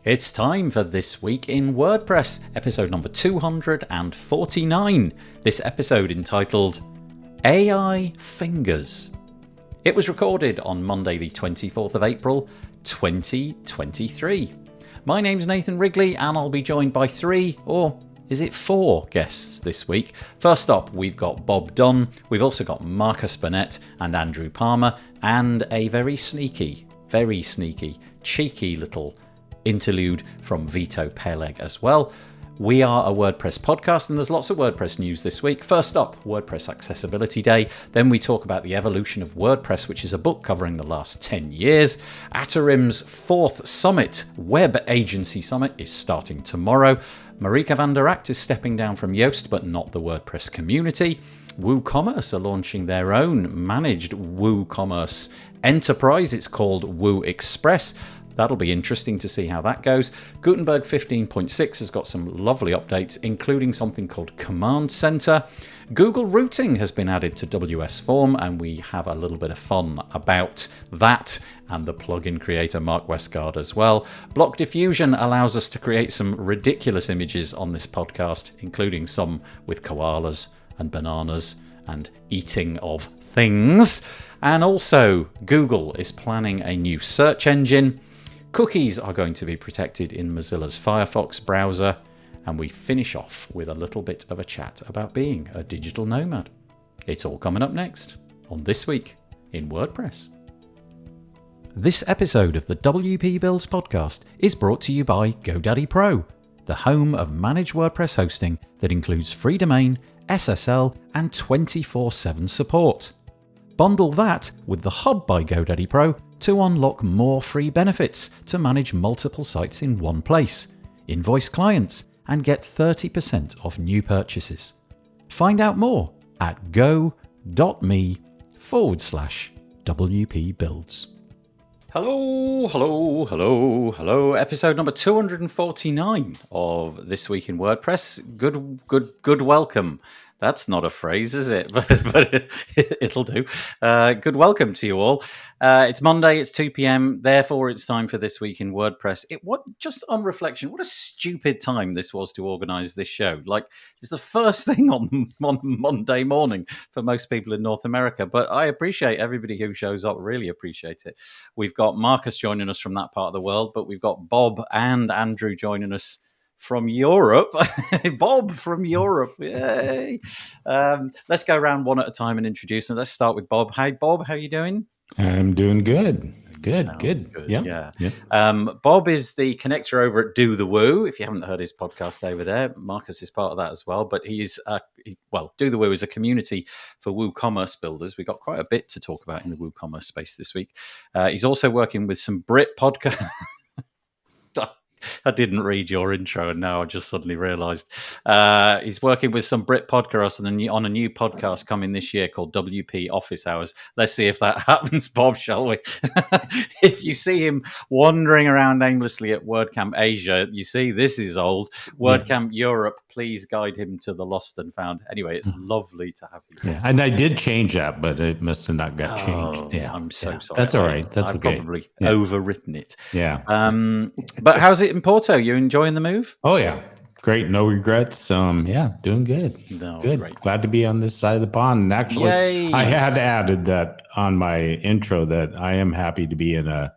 It's time for This Week in WordPress, episode number 249. This episode entitled AI Fingers. It was recorded on Monday the 24th of April, 2023. My name's Nathan Wrigley and I'll be joined by four guests this week. First up, we've got Bob Dunn, we've also got Marcus Burnett and Andrew Palmer, and a very sneaky, cheeky little interlude from Vito Peleg as well. We are a WordPress podcast and there's lots of WordPress news this week. First up, WordPress Accessibility Day. Then we talk about the evolution of WordPress, which is a book covering the last 10 years. Atarim's fourth summit, Web Agency Summit, is starting tomorrow. Marieke van der Act is stepping down from Yoast, but not the WordPress community. WooCommerce are launching their own managed WooCommerce enterprise. It's called Woo Express. That'll be interesting to see how that goes. Gutenberg 15.6 has got some lovely updates, including something called Command Center. Google routing has been added to WS Form, and we have a little bit of fun about that and the plugin creator Mark Westgard as well. Block Diffusion allows us to create some ridiculous images on this podcast, including some with koalas and bananas and eating of things. And also, Google is planning a new search engine. Cookies are going to be protected in Mozilla's Firefox browser, and we finish off with a little bit of a chat about being a digital nomad. It's all coming up next on This Week in WordPress. This episode of the WP Builds podcast is brought to you by GoDaddy Pro, the home of managed WordPress hosting that includes free domain, SSL, and 24/7 support. Bundle that with the Hub by GoDaddy Pro to unlock more free benefits to manage multiple sites in one place, invoice clients, and get 30% off new purchases. Find out more at go.me/WP Builds. Hello. Episode number 249 of This Week in WordPress. Good welcome. That's not a phrase, is it? But it'll do. Good welcome to you all. It's Monday, it's 2 p.m. Therefore, it's time for This Week in WordPress. Just on reflection, what a stupid time this was to organise this show. Like, it's the first thing on Monday morning for most people in North America. But I appreciate everybody who shows up, really appreciate it. We've got Marcus joining us from that part of the world, but we've got Bob and Andrew joining us from Europe. Bob from Europe. Yay. Let's go around one at a time and introduce them. Let's start with Bob. Hey, Bob, how are you doing? I'm doing good. Good. Yeah. Bob is the connector over at Do the Woo. If you haven't heard his podcast over there, Marcus is part of that as well. But Do the Woo is a community for WooCommerce builders. We got quite a bit to talk about in the WooCommerce space this week. He's also working with some Brit podcast. I didn't read your intro, and now I just suddenly realised he's working with some Brit podcasts on a new podcast coming this year called WP Office Hours. Let's see if that happens, Bob, shall we? If you see him wandering around aimlessly at WordCamp Asia, you see this is old. WordCamp Europe, please guide him to the lost and found. Anyway, it's lovely to have you. Yeah, and I did change that, but it must have not got changed. Yeah, I'm so sorry. That's all right. I've probably overwritten it. Yeah. But how's it in Porto? You enjoying the move? Oh yeah, great. No regrets. Doing good. Good. Great. Glad to be on this side of the pond. And actually, yay. I had added that on my intro that I am happy to be in a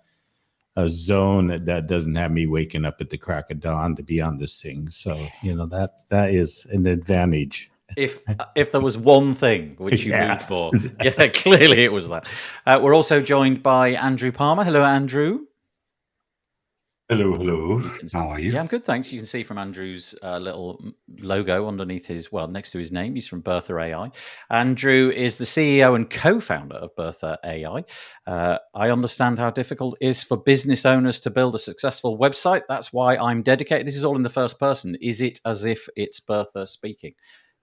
zone that doesn't have me waking up at the crack of dawn to be on this thing. So that is an advantage. If there was one thing which you moved for, clearly it was that. We're also joined by Andrew Palmer. Hello, Andrew. Hello. How are you? Yeah, I'm good, thanks. You can see from Andrew's little logo underneath next to his name. He's from Bertha AI. Andrew is the CEO and co-founder of Bertha AI. I understand how difficult it is for business owners to build a successful website. That's why I'm dedicated. This is all in the first person. Is it as if it's Bertha speaking?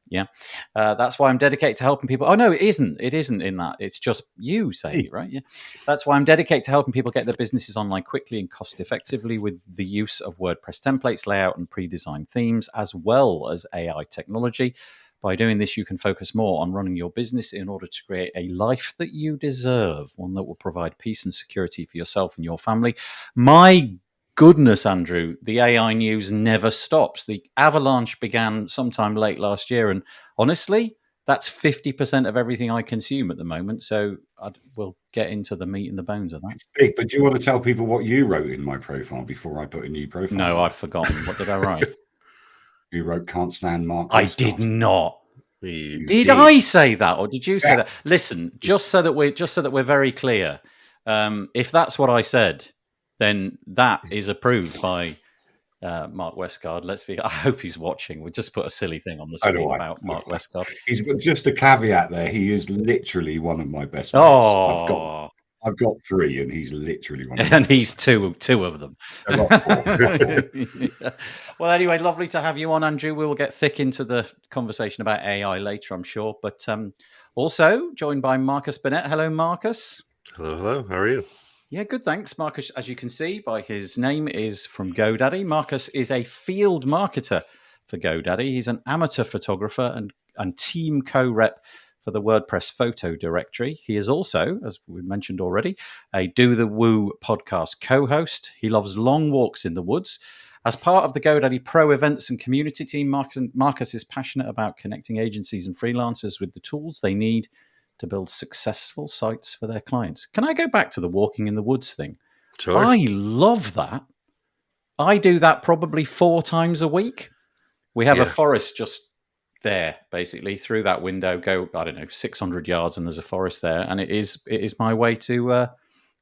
Yeah, that's why I'm dedicated to helping people. Oh, no, it isn't. It isn't in that. It's just you saying it, right? Yeah, that's why I'm dedicated to helping people get their businesses online quickly and cost effectively with the use of WordPress templates, layout, and pre-designed themes, as well as AI technology. By doing this, you can focus more on running your business in order to create a life that you deserve, one that will provide peace and security for yourself and your family. My goodness, Andrew, the AI news never stops. The avalanche began sometime late last year, and honestly, that's 50% of everything I consume at the moment. So we'll get into the meat and the bones of that. It's big, but do you want to tell people what you wrote in my profile before I put a new profile? No, I've forgotten. What did I write? You wrote "can't stand Mark." I did not. Did I say that, or did you say that? Listen, just so that we're very clear, if that's what I said, then that is approved by Mark Westgard. I hope he's watching. We just put a silly thing on the screen about Mark Westgard. He's got just a caveat there. He is literally one of my best mates. Oh, I've got 3, and he's literally one of them. And he's two of them. Well, anyway, lovely to have you on, Andrew. We will get thick into the conversation about AI later, I'm sure. But also joined by Marcus Burnett. Hello, Marcus. Hello. How are you? Yeah, good, thanks. Marcus, as you can see by his name, is from GoDaddy. Marcus is a field marketer for GoDaddy. He's an amateur photographer and team co-rep for the WordPress photo directory. He is also, as we mentioned already, a Do the Woo podcast co-host. He loves long walks in the woods. As part of the GoDaddy Pro events and community team, Marcus is passionate about connecting agencies and freelancers with the tools they need to build successful sites for their clients. Can I go back to the walking in the woods thing? Sure. I love that. I do that probably 4 times a week. We have a forest just there, basically. Through that window, go, I don't know, 600 yards, and there's a forest there. And it is my way to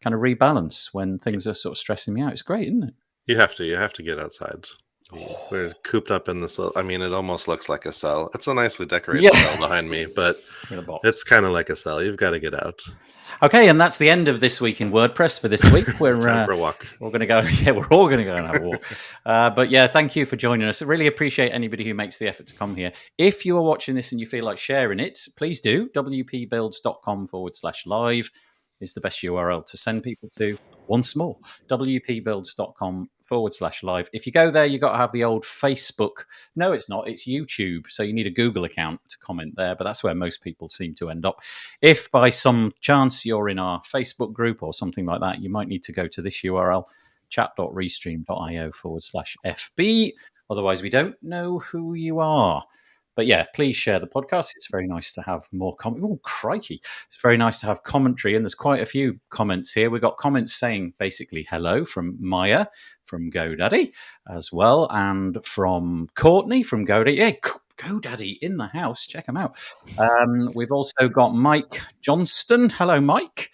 kind of rebalance when things are sort of stressing me out. It's great, isn't it? You have to get outside. We're cooped up in the cell. I mean, it almost looks like a cell. It's a nicely decorated cell behind me, but it's kind of like a cell. You've got to get out. Okay, and that's the end of This Week in WordPress for this week. We're time for a walk. We're going to go. Yeah, we're all going to go and have a walk. But yeah, thank you for joining us. I really appreciate anybody who makes the effort to come here. If you are watching this and you feel like sharing it, please do. wpbuilds.com/live is the best URL to send people to. Once more, wpbuilds.com/live. If you go there, you've got to have the old Facebook. No, it's not. It's YouTube. So you need a Google account to comment there, but that's where most people seem to end up. If by some chance you're in our Facebook group or something like that, you might need to go to this URL, chat.restream.io/FB. Otherwise, we don't know who you are. But yeah, please share the podcast. It's very nice to have more comment. Oh, crikey. It's very nice to have commentary. And there's quite a few comments here. We've got comments saying basically hello from Maya from GoDaddy as well. And from Courtney from GoDaddy. Yeah, GoDaddy in the house. Check them out. We've also got Mike Johnston. Hello, Mike.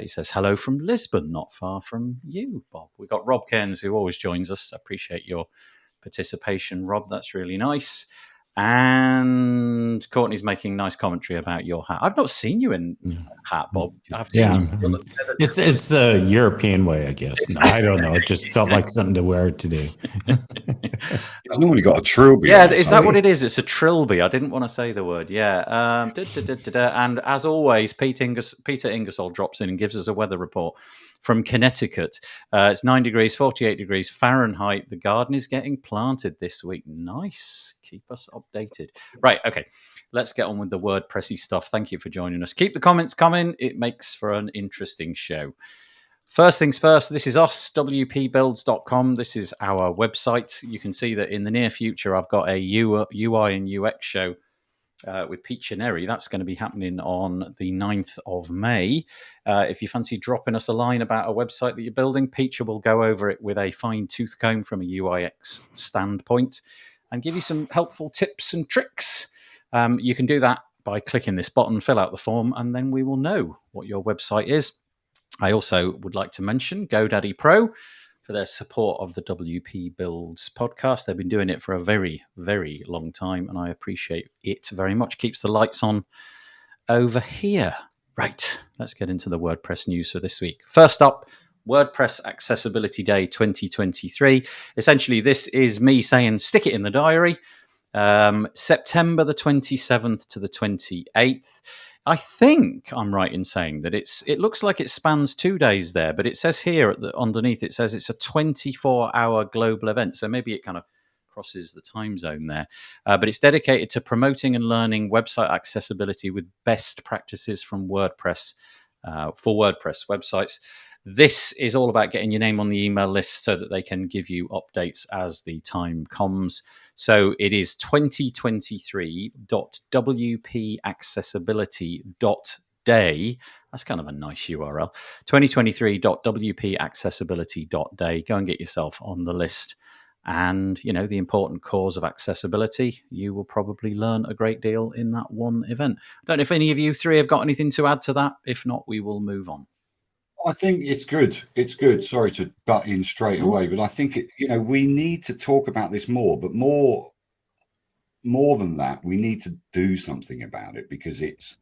He says, hello from Lisbon, not far from you, Bob. We've got Rob Cairns, who always joins us. I appreciate your participation, Rob. That's really nice. And Courtney's making nice commentary about your hat. I've not seen you in a hat, Bob. I've seen you. It's the European way, I guess. No, I don't know. It just felt like something to wear today. I've normally got a trilby. Yeah, is that what it is? It's a trilby. I didn't want to say the word. Yeah. And as always, Peter Ingersoll drops in and gives us a weather report from Connecticut. It's 9 degrees, 48 degrees Fahrenheit. The garden is getting planted this week. Nice. Keep us updated. Right. Okay. Let's get on with the WordPressy stuff. Thank you for joining us. Keep the comments coming. It makes for an interesting show. First things first, this is us, wpbuilds.com. This is our website. You can see that in the near future, I've got a UI and UX show with Pete Chineri. That's going to be happening on the 9th of May. If you fancy dropping us a line about a website that you're building, Pete will go over it with a fine-tooth comb from a UX standpoint and give you some helpful tips and tricks. You can do that by clicking this button, fill out the form, and then we will know what your website is. I also would like to mention GoDaddy Pro for their support of the WP Builds podcast. They've been doing it for a very, very long time, and I appreciate it very much. Keeps the lights on over here. Right, let's get into the WordPress news for this week. First up, WordPress Accessibility Day 2023. Essentially, this is me saying stick it in the diary. September the 27th to the 28th. I think I'm right in saying that it looks like it spans 2 days there, but it says here underneath, it says it's a 24-hour global event. So maybe it kind of crosses the time zone there. But it's dedicated to promoting and learning website accessibility with best practices from WordPress for WordPress websites. This is all about getting your name on the email list so that they can give you updates as the time comes. So it is 2023.wpaccessibility.day. That's kind of a nice URL. 2023.wpaccessibility.day. Go and get yourself on the list. And, the important cause of accessibility, you will probably learn a great deal in that one event. I don't know if any of you three have got anything to add to that. If not, we will move on. I think it's good. It's good. Sorry to butt in straight away, but I think we need to talk about this more. But more than that, we need to do something about it, because it's,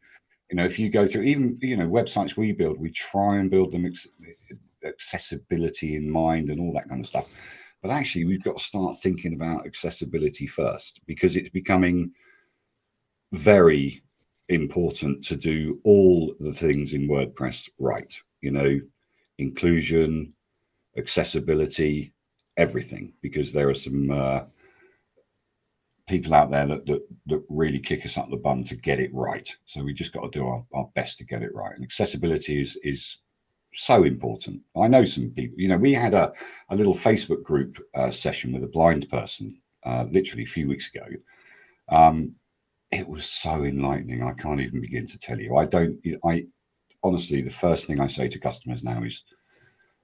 if you go through even websites we build, we try and build them accessibility in mind and all that kind of stuff. But actually, we've got to start thinking about accessibility first, because it's becoming very important to do all the things in WordPress right. Inclusion, accessibility, everything, because there are some people out there that really kick us up the bum to get it right. So we just got to do our best to get it right. And accessibility is so important. I know some people, we had a little Facebook group session with a blind person literally a few weeks ago. It was so enlightening. I can't even begin to tell you. I honestly, the first thing I say to customers now is,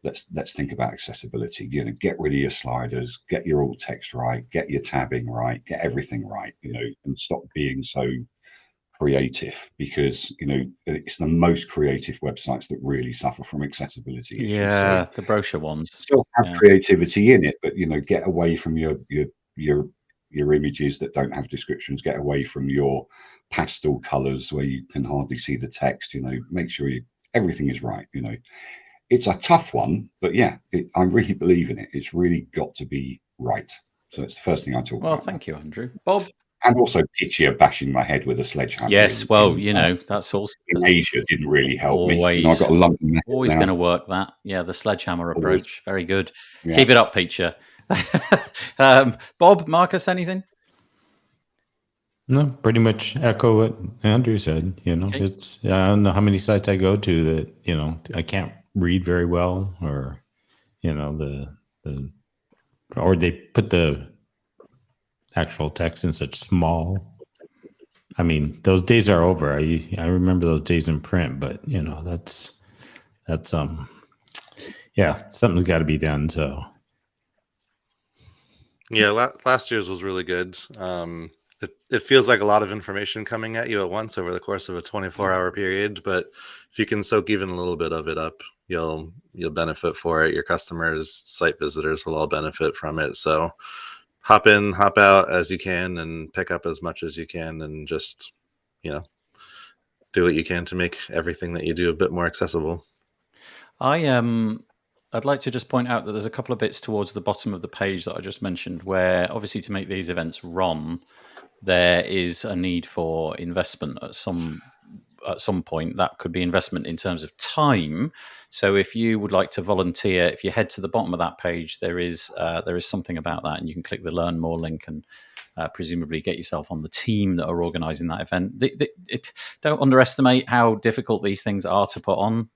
let's think about accessibility. Get rid of your sliders, get your alt text right, get your tabbing right, get everything right, and stop being so creative, because it's the most creative websites that really suffer from accessibility issues. Yeah, so the brochure ones still have creativity in it, but get away from your images that don't have descriptions, get away from your pastel colors where you can hardly see the text. Make sure everything is right. It's a tough one, but I really believe in it. It's really got to be right. So it's the first thing I talk about. Well, thank you, Andrew. Bob? And also Pitcher bashing my head with a sledgehammer. Yes, that's also in Asia didn't really help me. I got a lump in my head. Always going to work that. Yeah, the sledgehammer approach. Very good. Yeah. Keep it up, Pitcher. Bob, Marcus, anything? No, pretty much echo what Andrew said. Okay. It's I don't know how many sites I go to that I can't read very well, or or they put the actual text in such small. I mean, those days are over. I remember those days in print, but that's something's got to be done. So yeah, last year's was really good. It feels like a lot of information coming at you at once over the course of a 24-hour period, but if you can soak even a little bit of it up, you'll benefit for it. Your customers, site visitors will all benefit from it. So hop in, hop out as you can, and pick up as much as you can, and just do what you can to make everything that you do a bit more accessible. I'd like to just point out that there's a couple of bits towards the bottom of the page that I just mentioned, where obviously to make these events run, there is a need for investment at some point. That could be investment in terms of time. So if you would like to volunteer, if you head to the bottom of that page, there is something about that, and you can click the Learn More link and presumably get yourself on the team that are organising that event. Don't underestimate how difficult these things are to put on.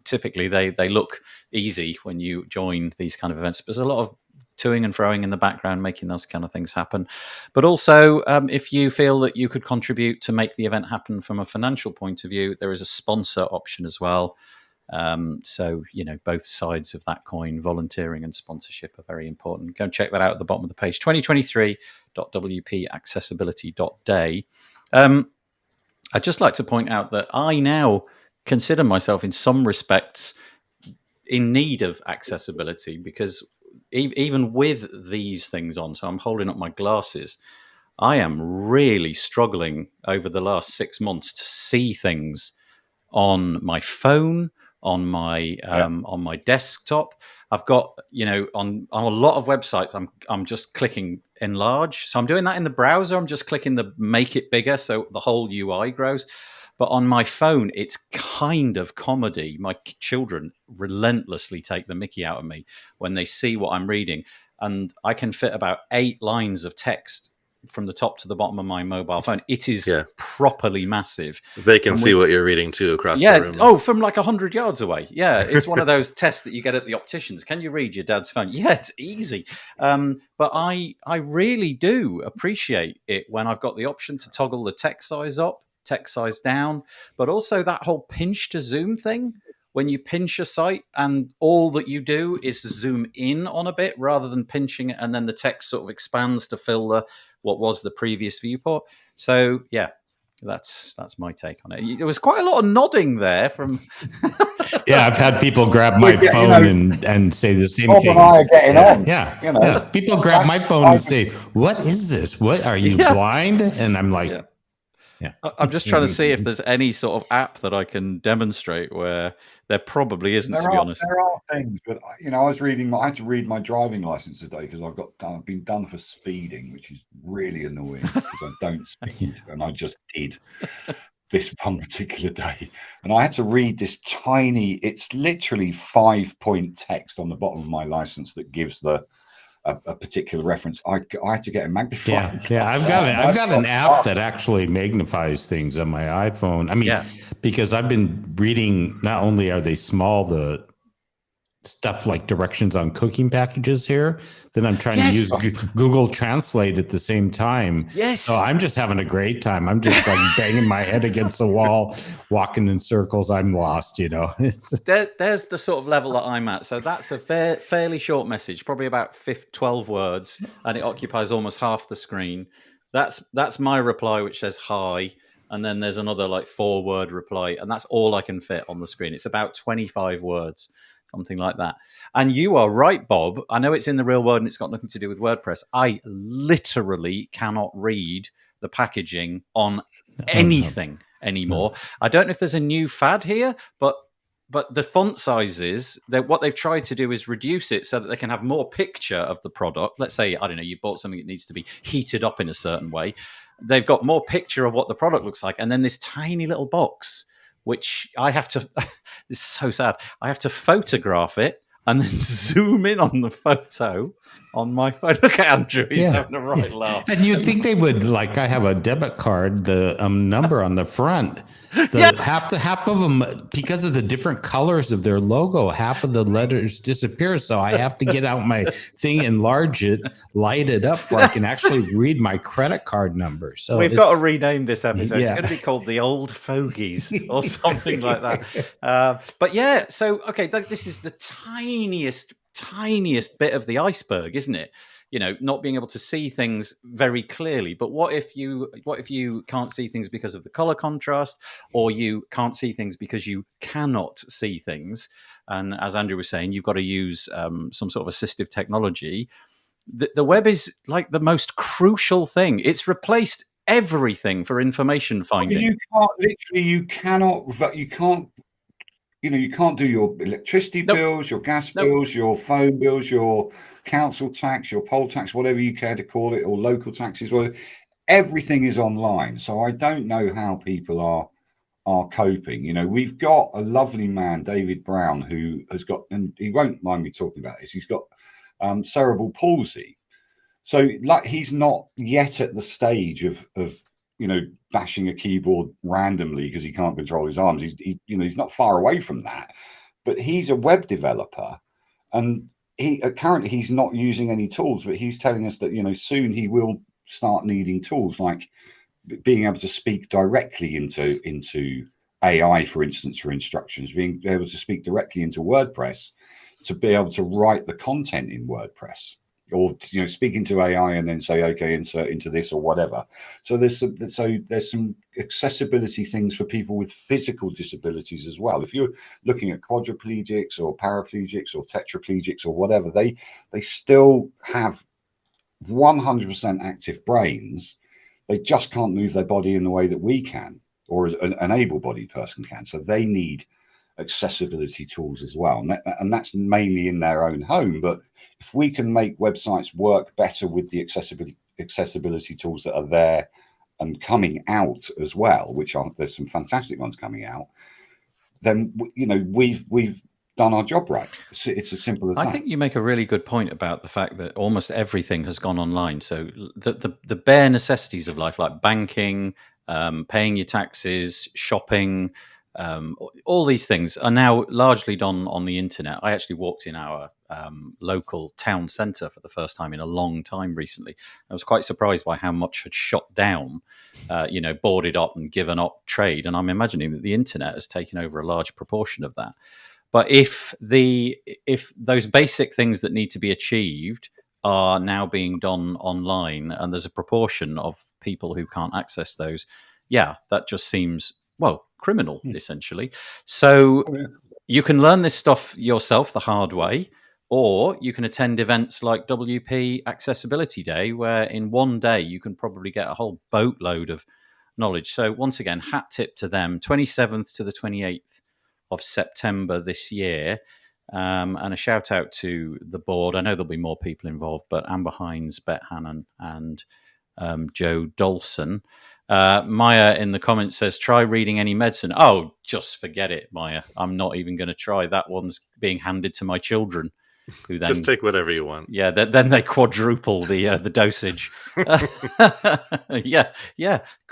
Typically they look easy when you join these kind of events, but there's a lot of toing and froing in the background, making those kind of things happen. But also, if you feel that you could contribute to make the event happen from a financial point of view, there is a sponsor option as well. So, both sides of that coin, volunteering and sponsorship, are very important. Go and check that out at the bottom of the page, 2023.wpaccessibility.day. I'd just like to point out that I now consider myself in some respects in need of accessibility, because even with these things on, so I'm holding up my glasses, I am really struggling over the last 6 months to see things on my phone, on my desktop. I've got, on a lot of websites, I'm just clicking enlarge. So I'm doing that in the browser. I'm just clicking the make it bigger so the whole UI grows. But on my phone, it's kind of comedy. My children relentlessly take the mickey out of me when they see what I'm reading. And I can fit about 8 lines of text from the top to the bottom of my mobile phone. It is properly massive. They can see what you're reading too across the room. Oh, from like 100 yards away. Yeah, it's one of those tests that you get at the opticians. Can you read your dad's phone? Yeah, it's easy. But I really do appreciate it when I've got the option to toggle the text size up, text size down, but also that whole pinch to zoom thing. When you pinch a site and all that you do is zoom in on a bit rather than pinching it, and then the text sort of expands to fill what was the previous viewport. So yeah, that's my take on it. There was quite a lot of nodding there from. Yeah, I've had people grab my phone and say the same thing. And I are getting on. Yeah. People grab my phone and say, "What is this? What are you blind?" And I'm like. Yeah. I'm just trying to see if there's any sort of app that I can demonstrate where there probably isn't, to be honest. There are things, but I had to read my driving license today because I've been done for speeding, which is really annoying because I don't speed, and I just did this one particular day, and I had to read this tiny. It's literally 5-point text on the bottom of my license that gives a particular reference. I had to get a magnifier. Yeah. I've got an app that actually magnifies things on my iPhone. I mean, because I've been reading. Not only are they small, the stuff like directions on cooking packages here, then I'm trying to use Google Translate at the same time. Yes. So I'm just having a great time. I'm just like banging my head against the wall, walking in circles. I'm lost, There's the sort of level that I'm at. So that's a fairly short message, probably about 12 words, and it occupies almost half the screen. That's my reply, which says hi. And then there's another like 4-word reply, and that's all I can fit on the screen. It's about 25 words. Something like that. And you are right, Bob. I know it's in the real world and it's got nothing to do with WordPress. I literally cannot read the packaging on anything anymore. I don't know if there's a new fad here, but the font sizes, what they've tried to do is reduce it so that they can have more picture of the product. Let's say, I don't know, you bought something that needs to be heated up in a certain way. They've got more picture of what the product looks like. And then this tiny little box, which I have to, it's so sad, I have to photograph it and then zoom in on the photo on my phone. Look at Andrew, he's having a right laugh. And you'd think they would, like, I have a debit card, the number on the front, half of them, because of the different colors of their logo, half of the letters disappear. So I have to get out my thing, enlarge it, light it up so I can actually read my credit card number. So we've got to rename this episode. It's going to be called The Old Fogies or something like that. But yeah, so, okay, this is the tiniest bit of the iceberg, isn't it? Not being able to see things very clearly. But what if you can't see things because of the color contrast, or you can't see things because you cannot see things? And as Andrew was saying, you've got to use some sort of assistive technology. The web is like the most crucial thing. It's replaced everything for information finding. You can't do your electricity bills, your gas bills, your phone bills, your council tax, your poll tax, whatever you care to call it, or local taxes. Everything is online. So I don't know how people are coping. We've got a lovely man, David Brown, who has got, and he won't mind me talking about this, he's got cerebral palsy. So he's not yet at the stage of bashing a keyboard randomly because he can't control his arms. He's not far away from that, but he's a web developer, and currently he's not using any tools, but he's telling us that, soon he will start needing tools like being able to speak directly into AI, for instance, for instructions, being able to speak directly into WordPress to be able to write the content in WordPress. Or speak into AI and then say, okay, insert into this or whatever. So there's some accessibility things for people with physical disabilities as well. If you're looking at quadriplegics or paraplegics or tetraplegics or whatever, they still have 100% active brains. They just can't move their body in the way that we can, or an able-bodied person can. So they need accessibility tools as well, and that's mainly in their own home. But if we can make websites work better with the accessibility tools that are there and coming out as well, there's some fantastic ones coming out, then we've done our job right. It's as simple as that. I think you make a really good point about the fact that almost everything has gone online. So the bare necessities of life, like banking, paying your taxes, shopping, all these things are now largely done on the internet. I actually walked in our local town centre for the first time in a long time recently. I was quite surprised by how much had shut down, boarded up and given up trade. And I'm imagining that the internet has taken over a large proportion of that. But if those basic things that need to be achieved are now being done online, and there's a proportion of people who can't access those, that just seems, criminal, essentially. So you can learn this stuff yourself the hard way, or you can attend events like WP Accessibility Day, where in one day you can probably get a whole boatload of knowledge. So once again, hat tip to them, 27th to the 28th of September this year. And a shout out to the board. I know there'll be more people involved, but Amber Hines, Bet Hannon, and Joe Dolson. Maya in the comments says, try reading any medicine. Oh, just forget it, Maya. I'm not even going to try. That one's being handed to my children, who then just take whatever you want. Yeah, then they quadruple the dosage. yeah.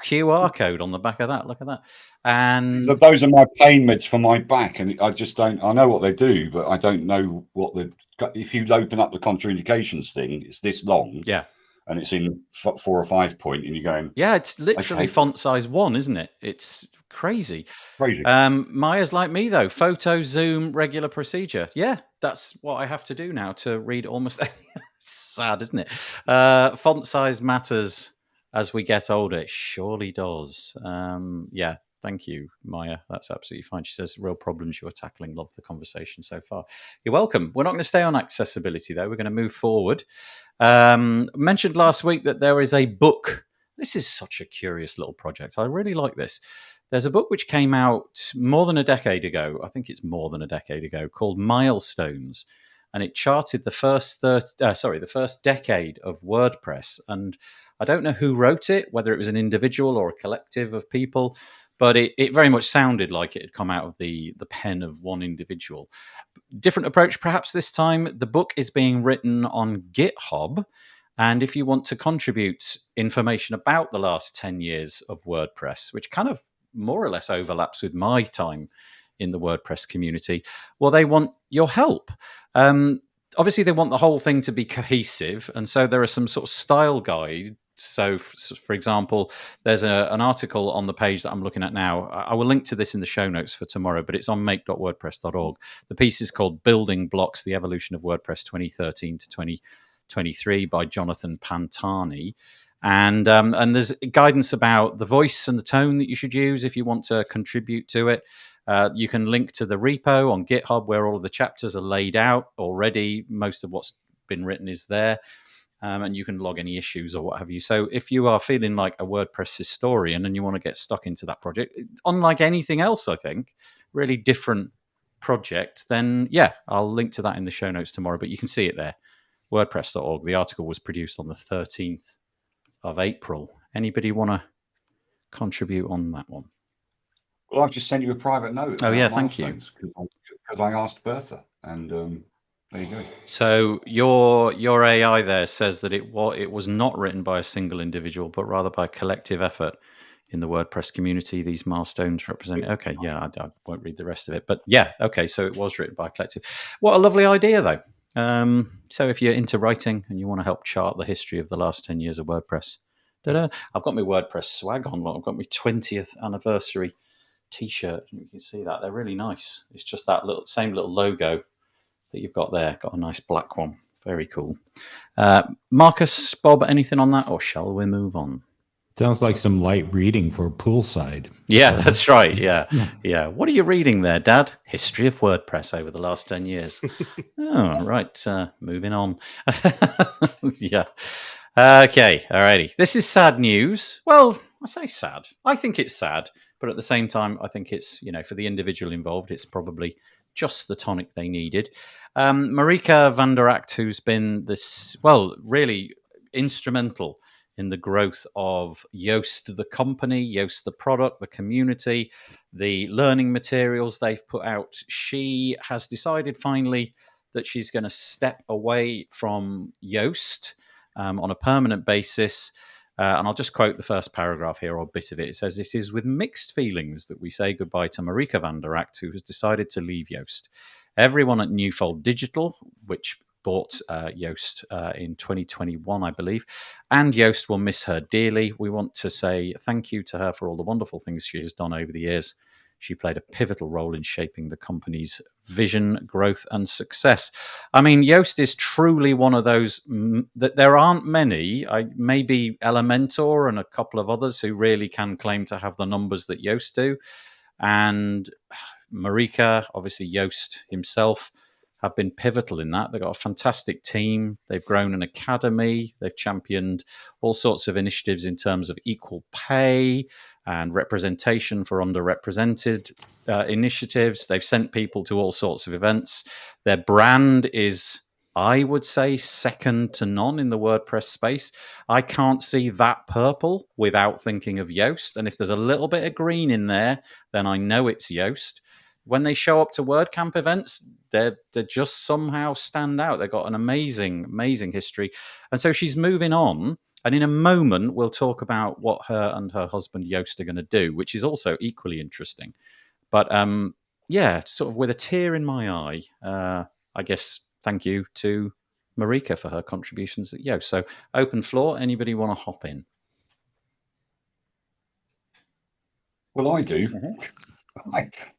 QR code on the back of that. Look at that. And those are my pain meds for my back, and I just don't. I know what they do, but I don't know what the. If you open up the contraindications thing, it's this long. Yeah. And it's in 4 or 5 point, and you're going. Yeah, it's literally font size 1, isn't it? It's crazy. Maya's like me though. Photo, zoom, regular procedure. Yeah, that's what I have to do now to read almost. Sad, isn't it? Font size matters as we get older. It surely does. Yeah. Thank you, Maya. That's absolutely fine. She says, real problems you're tackling. Love the conversation so far. You're welcome. We're not going to stay on accessibility, though. We're going to move forward. Mentioned last week that there is a book. This is such a curious little project. I really like this. There's a book which came out more than a decade ago. I think it's more than a decade ago, called Milestones. And it charted the first decade of WordPress. And I don't know who wrote it, whether it was an individual or a collective of people, but it very much sounded like it had come out of the pen of one individual. Different approach, perhaps this time. The book is being written on GitHub. And if you want to contribute information about the last 10 years of WordPress, which kind of more or less overlaps with my time in the WordPress community, well, they want your help. Obviously, they want the whole thing to be cohesive. And so there are some sort of style guides. So, for example, there's an article on the page that I'm looking at now. I will link to this in the show notes for tomorrow, but it's on make.wordpress.org. The piece is called Building Blocks, The Evolution of WordPress 2013 to 2023 by Jonathan Pantani. And there's guidance about the voice and the tone that you should use if you want to contribute to it. You can link to the repo on GitHub where all of the chapters are laid out already. Most of what's been written is there. And you can log any issues or what have you. So if you are feeling like a WordPress historian and you want to get stuck into that project, unlike anything else, I think, really different project, then I'll link to that in the show notes tomorrow. But you can see it there, wordpress.org. The article was produced on the 13th of April. Anybody want to contribute on that one? Well, I've just sent you a private note. Oh, yeah, thank you. Because I asked Bertha, and there you go. So your AI there says that it was not written by a single individual, but rather by a collective effort in the WordPress community. These milestones represent. Okay, I won't read the rest of it, but okay. So it was written by a collective. What a lovely idea, though. So if you're into writing and you want to help chart the history of the last 10 years of WordPress, I've got my WordPress swag on. I've got my 20th anniversary T-shirt. You can see that they're really nice. It's just that same little logo that you've got there. Got a nice black one. Very cool. Marcus, Bob, anything on that, or shall we move on? Sounds like some light reading for poolside. Yeah, that's right. Yeah. What are you reading there, Dad? History of WordPress over the last 10 years. Oh, right. Moving on. Yeah. Okay. Alrighty. This is sad news. Well, I say sad. I think it's sad, but at the same time, I think it's, for the individual involved, it's probably just the tonic they needed. Marieke van der Act, who's been really instrumental in the growth of Yoast, the company, Yoast, the product, the community, the learning materials they've put out. She has decided finally that she's going to step away from Yoast on a permanent basis. And I'll just quote the first paragraph here, or a bit of it. It says, "It is with mixed feelings that we say goodbye to Marieke van der Act, who has decided to leave Yoast. Everyone at Newfold Digital, which bought Yoast in 2021, I believe, and Yoast will miss her dearly. We want to say thank you to her for all the wonderful things she has done over the years. She played a pivotal role in shaping the company's vision, growth, and success." I mean, Yoast is truly one of those that there aren't many, maybe Elementor and a couple of others who really can claim to have the numbers that Yoast do. And Marieke, obviously Yoast himself, have been pivotal in that. They've got a fantastic team. They've grown an academy. They've championed all sorts of initiatives in terms of equal pay and representation for underrepresented initiatives. They've sent people to all sorts of events. Their brand is, I would say, second to none in the WordPress space. I can't see that purple without thinking of Yoast. And if there's a little bit of green in there, then I know it's Yoast. When they show up to WordCamp events, they just somehow stand out. They've got an amazing, amazing history. And so she's moving on. And in a moment, we'll talk about what her and her husband Yoast are going to do, which is also equally interesting. But yeah, sort of with a tear in my eye, I guess thank you to Marieke for her contributions at Yoast. So open floor. Anybody want to hop in? Well, I do. Mm-hmm.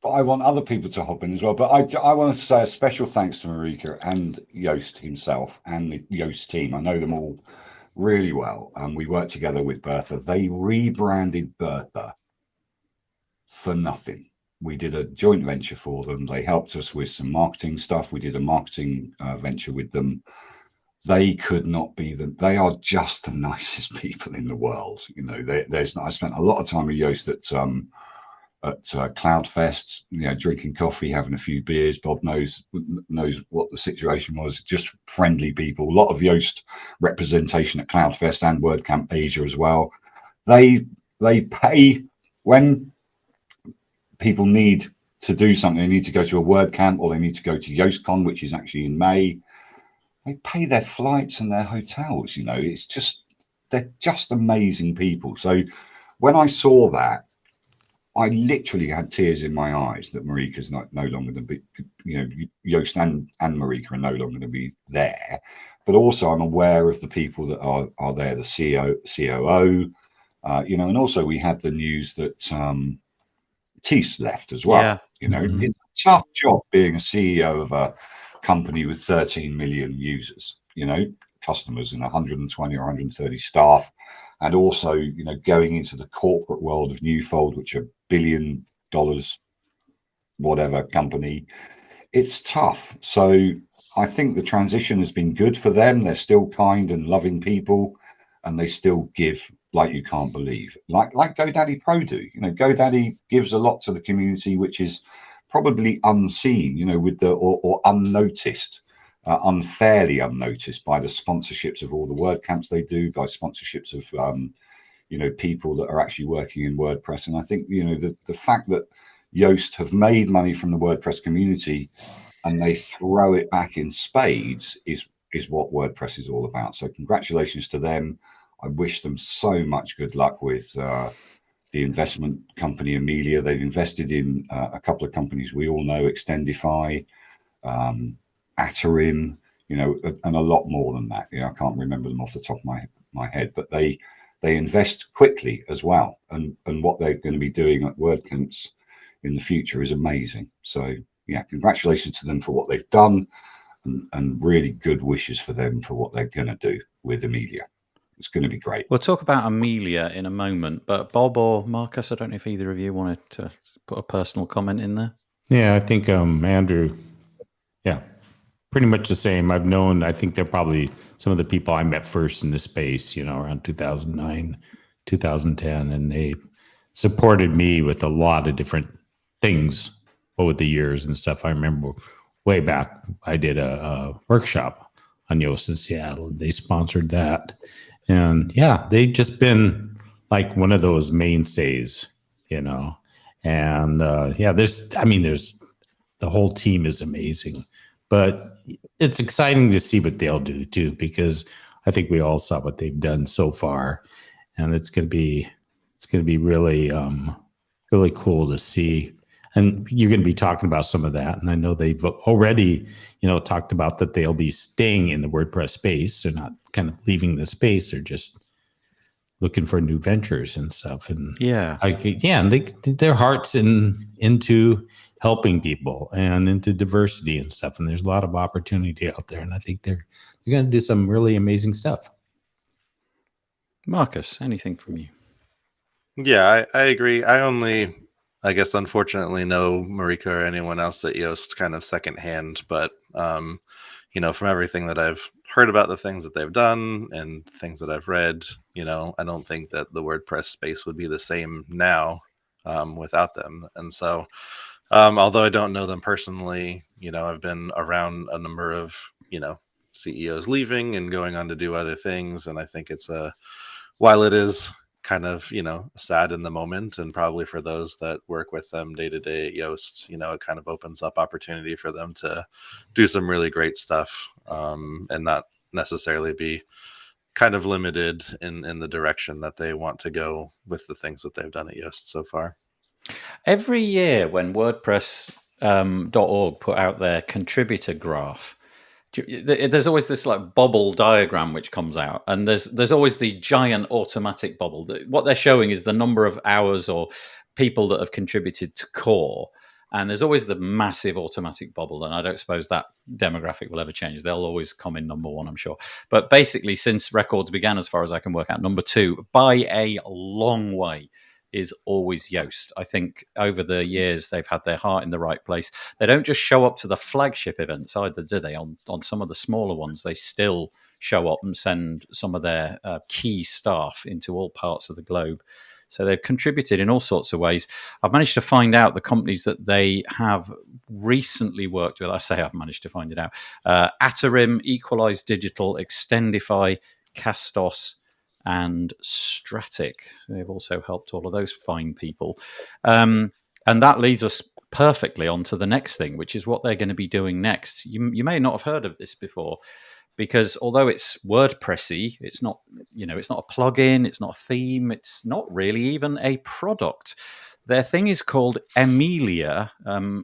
But I want other people to hop in as well. But I want to say a special thanks to Marieke and Yoast himself and the Yoast team. I know them all really well. We worked together with Bertha. They rebranded Bertha for nothing. We did a joint venture for them. They helped us with some marketing stuff. We did a marketing venture with them. They could not be they are just the nicest people in the world. You know, I spent a lot of time with Yoast at Cloudfest, you know, drinking coffee, having a few beers. Bob knows what the situation was. Just friendly people. A lot of Yoast representation at Cloudfest and WordCamp Asia as well. They pay when people need to do something. They need to go to a WordCamp or they need to go to YoastCon, which is actually in May. They pay their flights and their hotels. You know, they're just amazing people. So when I saw that, I literally had tears in my eyes that Marieke's no longer going to be, you know, Yoast and Marieke are no longer going to be there. But also I'm aware of the people that are there, the COO, you know, and also we had the news that Tees left as well. Yeah. You know, It's a tough job being a CEO of a company with 13 million users, you know, customers and 120 or 130 staff. And also, you know, going into the corporate world of Newfold, which are $1 billion, whatever company, it's tough. So I think the transition has been good for them. They're still kind and loving people, and they still give like you can't believe, like GoDaddy Pro do. You know, GoDaddy gives a lot to the community, which is probably unseen, you know, with or unnoticed. Unfairly unnoticed by the sponsorships of all the WordCamps they do, by sponsorships of, you know, people that are actually working in WordPress. And I think, you know, the fact that Yoast have made money from the WordPress community and they throw it back in spades is what WordPress is all about. So congratulations to them. I wish them so much good luck with the investment company Amelia. They've invested in a couple of companies we all know, Extendify, Atarim, you know, and a lot more than that. You know, I can't remember them off the top of my head, but they invest quickly as well. And what they're going to be doing at WordCamps in the future is amazing. So yeah, congratulations to them for what they've done, and really good wishes for them for what they're going to do with Amelia. It's going to be great. We'll talk about Amelia in a moment, but Bob or Marcus, I don't know if either of you wanted to put a personal comment in there. Yeah, I think Andrew, yeah, pretty much the same. I think they're probably some of the people I met first in the space, you know, around 2009, 2010, and they supported me with a lot of different things over the years and stuff. I remember way back, I did a workshop on Yoast in Seattle. They sponsored that. And yeah, they've just been like one of those mainstays, and there's the whole team is amazing, but it's exciting to see what they'll do too, because I think we all saw what they've done so far, and it's going to be really, really cool to see. And you're going to be talking about some of that. And I know they've already, talked about that they'll be staying in the WordPress space. They're not kind of leaving the space. They're just looking for new ventures and stuff. And and their hearts into helping people and into diversity and stuff. And there's a lot of opportunity out there. And I think they're going to do some really amazing stuff. Marcus, anything from you? Yeah, I agree. I guess, unfortunately, know Marieke or anyone else at Yoast kind of secondhand, but from everything that I've heard about the things that they've done and things that I've read, I don't think that the WordPress space would be the same now without them. And so, although I don't know them personally, I've been around a number of, CEOs leaving and going on to do other things. And I think while it is kind of, sad in the moment, and probably for those that work with them day to day at Yoast, it kind of opens up opportunity for them to do some really great stuff, and not necessarily be kind of limited in the direction that they want to go with the things that they've done at Yoast so far. Every year when WordPress.org put out their contributor graph, there's always this like bubble diagram which comes out, and there's always the giant automatic bubble. What they're showing is the number of hours or people that have contributed to core, and there's always the massive automatic bubble, and I don't suppose that demographic will ever change. They'll always come in number one, I'm sure. But basically, since records began, as far as I can work out, number two by a long way is always Yoast. I think over the years they've had their heart in the right place. They don't just show up to the flagship events either, do they? On some of the smaller ones, they still show up and send some of their key staff into all parts of the globe. So they've contributed in all sorts of ways. I've managed to find out the companies that they have recently worked with. I say I've managed to find it out. Atarim, Equalize Digital, Extendify, Castos, and Stratic. They've also helped all of those fine people. And that leads us perfectly on to the next thing, which is what they're going to be doing next. You may not have heard of this before, because although it's WordPressy, it's not a plugin, it's not a theme, it's not really even a product. Their thing is called Emilia.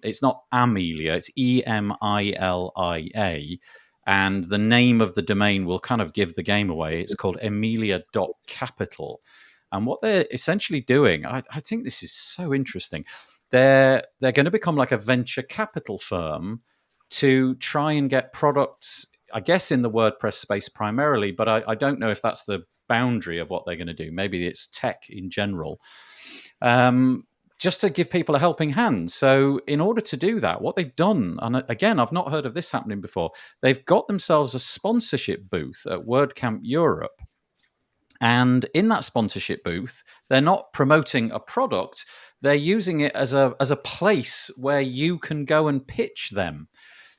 It's not Amelia, it's Emilia. And the name of the domain will kind of give the game away. It's called emilia.capital. And what they're essentially doing, I think this is so interesting. They're going to become like a venture capital firm to try and get products, I guess, in the WordPress space primarily, but I don't know if that's the boundary of what they're going to do. Maybe it's tech in general. Just to give people a helping hand. So in order to do that, what they've done, and again, I've not heard of this happening before, they've got themselves a sponsorship booth at WordCamp Europe. And in that sponsorship booth, they're not promoting a product, they're using it as a place where you can go and pitch them.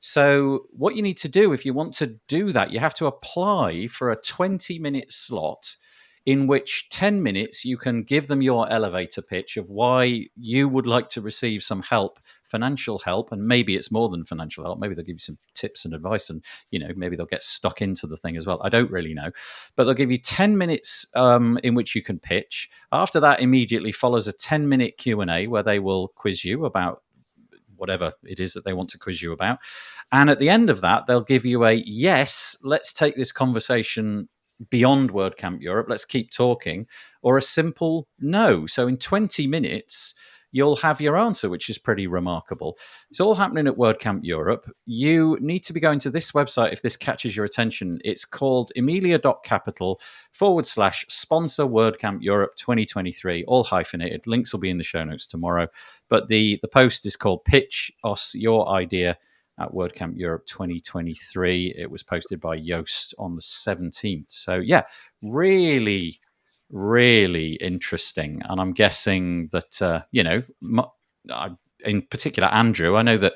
So what you need to do if you want to do that, you have to apply for a 20-minute slot in which 10 minutes you can give them your elevator pitch of why you would like to receive some help, financial help, and maybe it's more than financial help. Maybe they'll give you some tips and advice, and maybe they'll get stuck into the thing as well. I don't really know, but they'll give you 10 minutes in which you can pitch. After that, immediately follows a 10-minute Q&A where they will quiz you about whatever it is that they want to quiz you about. And at the end of that, they'll give you a yes, let's take this conversation beyond WordCamp Europe, let's keep talking, or a simple no. So in 20 minutes, you'll have your answer, which is pretty remarkable. It's all happening at WordCamp Europe. You need to be going to this website if this catches your attention. It's called emilia.capital/sponsor WordCamp Europe 2023, all hyphenated. Links will be in the show notes tomorrow. But the post is called Pitch Us Your Idea at WordCamp Europe 2023. It was posted by Yoast on the 17th. So yeah, really, really interesting. And I'm guessing that, in particular, Andrew, I know that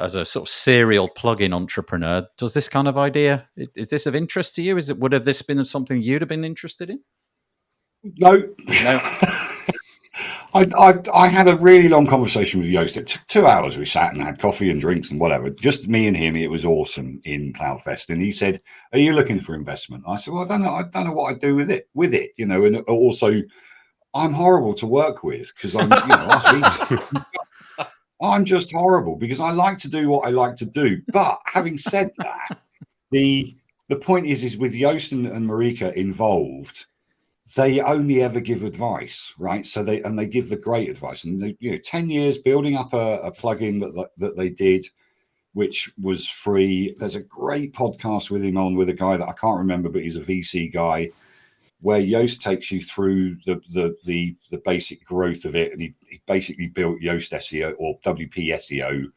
as a sort of serial plugin entrepreneur, does this kind of idea, is this of interest to you? Would have this been something you'd have been interested in? No. I had a really long conversation with Yoast. It took 2 hours. We sat and had coffee and drinks and whatever. Just me and him. It was awesome in CloudFest. And he said, "Are you looking for investment?" I said, "Well, I don't know. I don't know what I do with it. And also, I'm horrible to work with because I'm just horrible because I like to do what I like to do." But having said that, the point is with Yoast and Marieke involved, they only ever give advice, right? So they give the great advice, and 10 years building up a plugin that they did, which was free. There's a great podcast with him with a guy that I can't remember, but he's a VC guy, where Yoast takes you through the basic growth of it, and he basically built Yoast SEO or WP SEO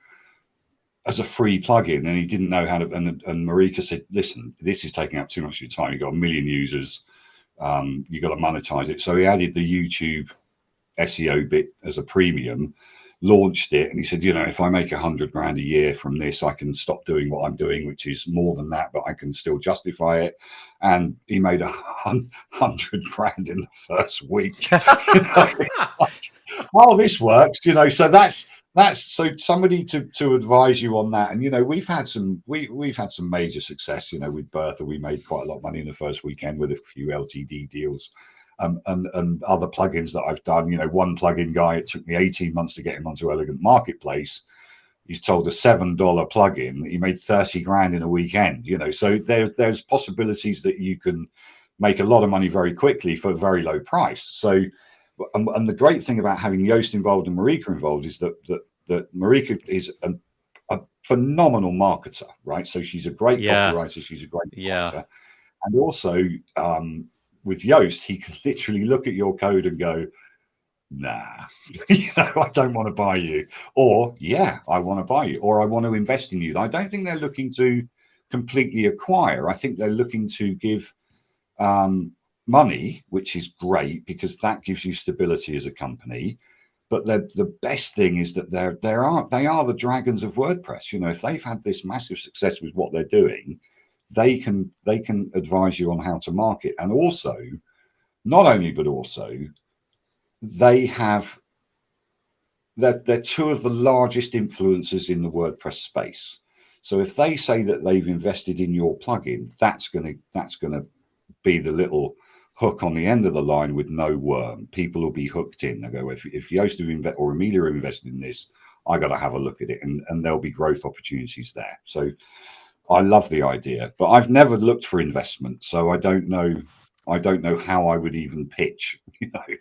as a free plugin, and he didn't know how to. And Marieke said, "Listen, this is taking up too much of your time. You've got 1 million users. You got to monetize it." So he added the YouTube SEO bit as a premium, launched it, and he said, "If I make 100 grand a year from this, I can stop doing what I'm doing, which is more than that, but I can still justify it." And he made 100 grand in the first week. Oh, this works, So that's so somebody to advise you on that. And we've had some major success. With Bertha, we made quite a lot of money in the first weekend with a few LTD deals, and other plugins that I've done. One plugin guy, it took me 18 months to get him onto Elegant Marketplace. He's told a $7 plugin, he made 30 grand in a weekend. So there's possibilities that you can make a lot of money very quickly for a very low price. So. And the great thing about having Yoast involved and Marieke involved is that Marieke is a phenomenal marketer, right? So she's a great copywriter, she's a great marketer. And also with Yoast, he can literally look at your code and go, "Nah, I don't want to buy you," or "Yeah, I want to buy you," or "I want to invest in you." I don't think they're looking to completely acquire. I think they're looking to give money, which is great because that gives you stability as a company. But the best thing is that they are the dragons of WordPress. If they've had this massive success with what they're doing, they can advise you on how to market. And also, they're two of the largest influencers in the WordPress space. So if they say that they've invested in your plugin, that's gonna be the little hook on the end of the line with no worm. People will be hooked in. They go, if Yoast or Amelia have invested in this, I got to have a look at it, and there'll be growth opportunities there. So I love the idea, but I've never looked for investment, so I don't know how I would even pitch.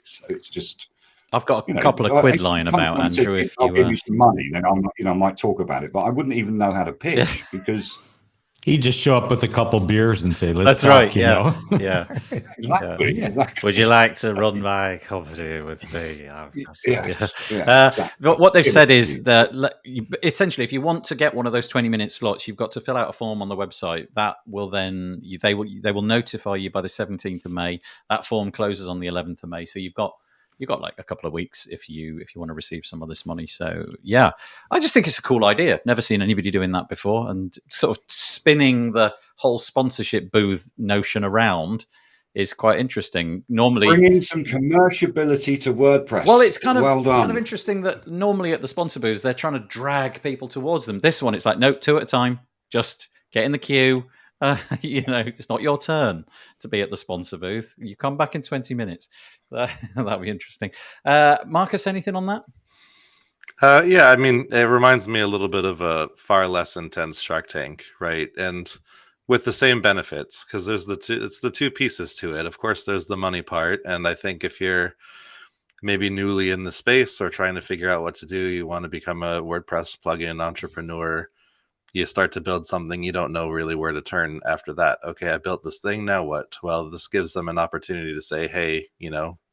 So it's just. I've got a couple of quid lying about, Andrew. If I'll give you some money, then I might talk about it, but I wouldn't even know how to pitch because. He'd just show up with a couple beers and say, "Let's That's talk," right. Yeah. Exactly. Would you like to run my company with me? Exactly. But what they've said is that essentially, if you want to get one of those 20-minute slots, you've got to fill out a form on the website. That will then they will notify you by the 17th of May. That form closes on the 11th of May. So you've got like a couple of weeks if you want to receive some of this money. So yeah, I just think it's a cool idea. Never seen anybody doing that before, and sort of spinning the whole sponsorship booth notion around is quite interesting. Normally, bringing some commerciability to WordPress. Well, it's kind of interesting that normally at the sponsor booths they're trying to drag people towards them. This one, it's like, no, 2 at a time. Just get in the queue. It's not your turn to be at the sponsor booth. You come back in 20 minutes. That'd be interesting. Marcus, anything on that? Yeah, I mean, it reminds me a little bit of a far less intense Shark Tank, right? And with the same benefits, because it's the two pieces to it. Of course, there's the money part, and I think if you're maybe newly in the space or trying to figure out what to do, you want to become a WordPress plugin entrepreneur. You start to build something, you don't know really where to turn after that. Okay, I built this thing, now what? Well, this gives them an opportunity to say, hey,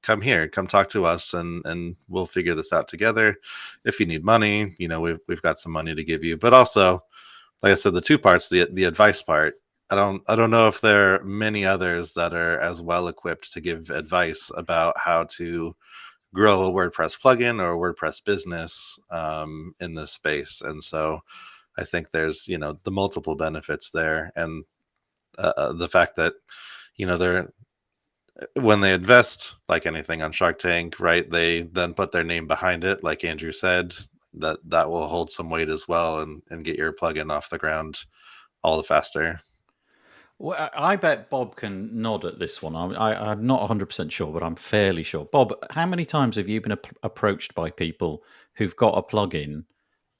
come here, come talk to us, and we'll figure this out together. If you need money, we've got some money to give you. But also, like I said, the two parts, the advice part, I don't know if there are many others that are as well equipped to give advice about how to grow a WordPress plugin or a WordPress business in this space. And so I think there's, the multiple benefits there, and the fact that, they're, when they invest, like anything on Shark Tank, right, they then put their name behind it, like Andrew said, that will hold some weight as well, and get your plugin off the ground all the faster. Well, I bet Bob can nod at this one. I'm not 100% sure, but I'm fairly sure. Bob, how many times have you been approached by people who've got a plugin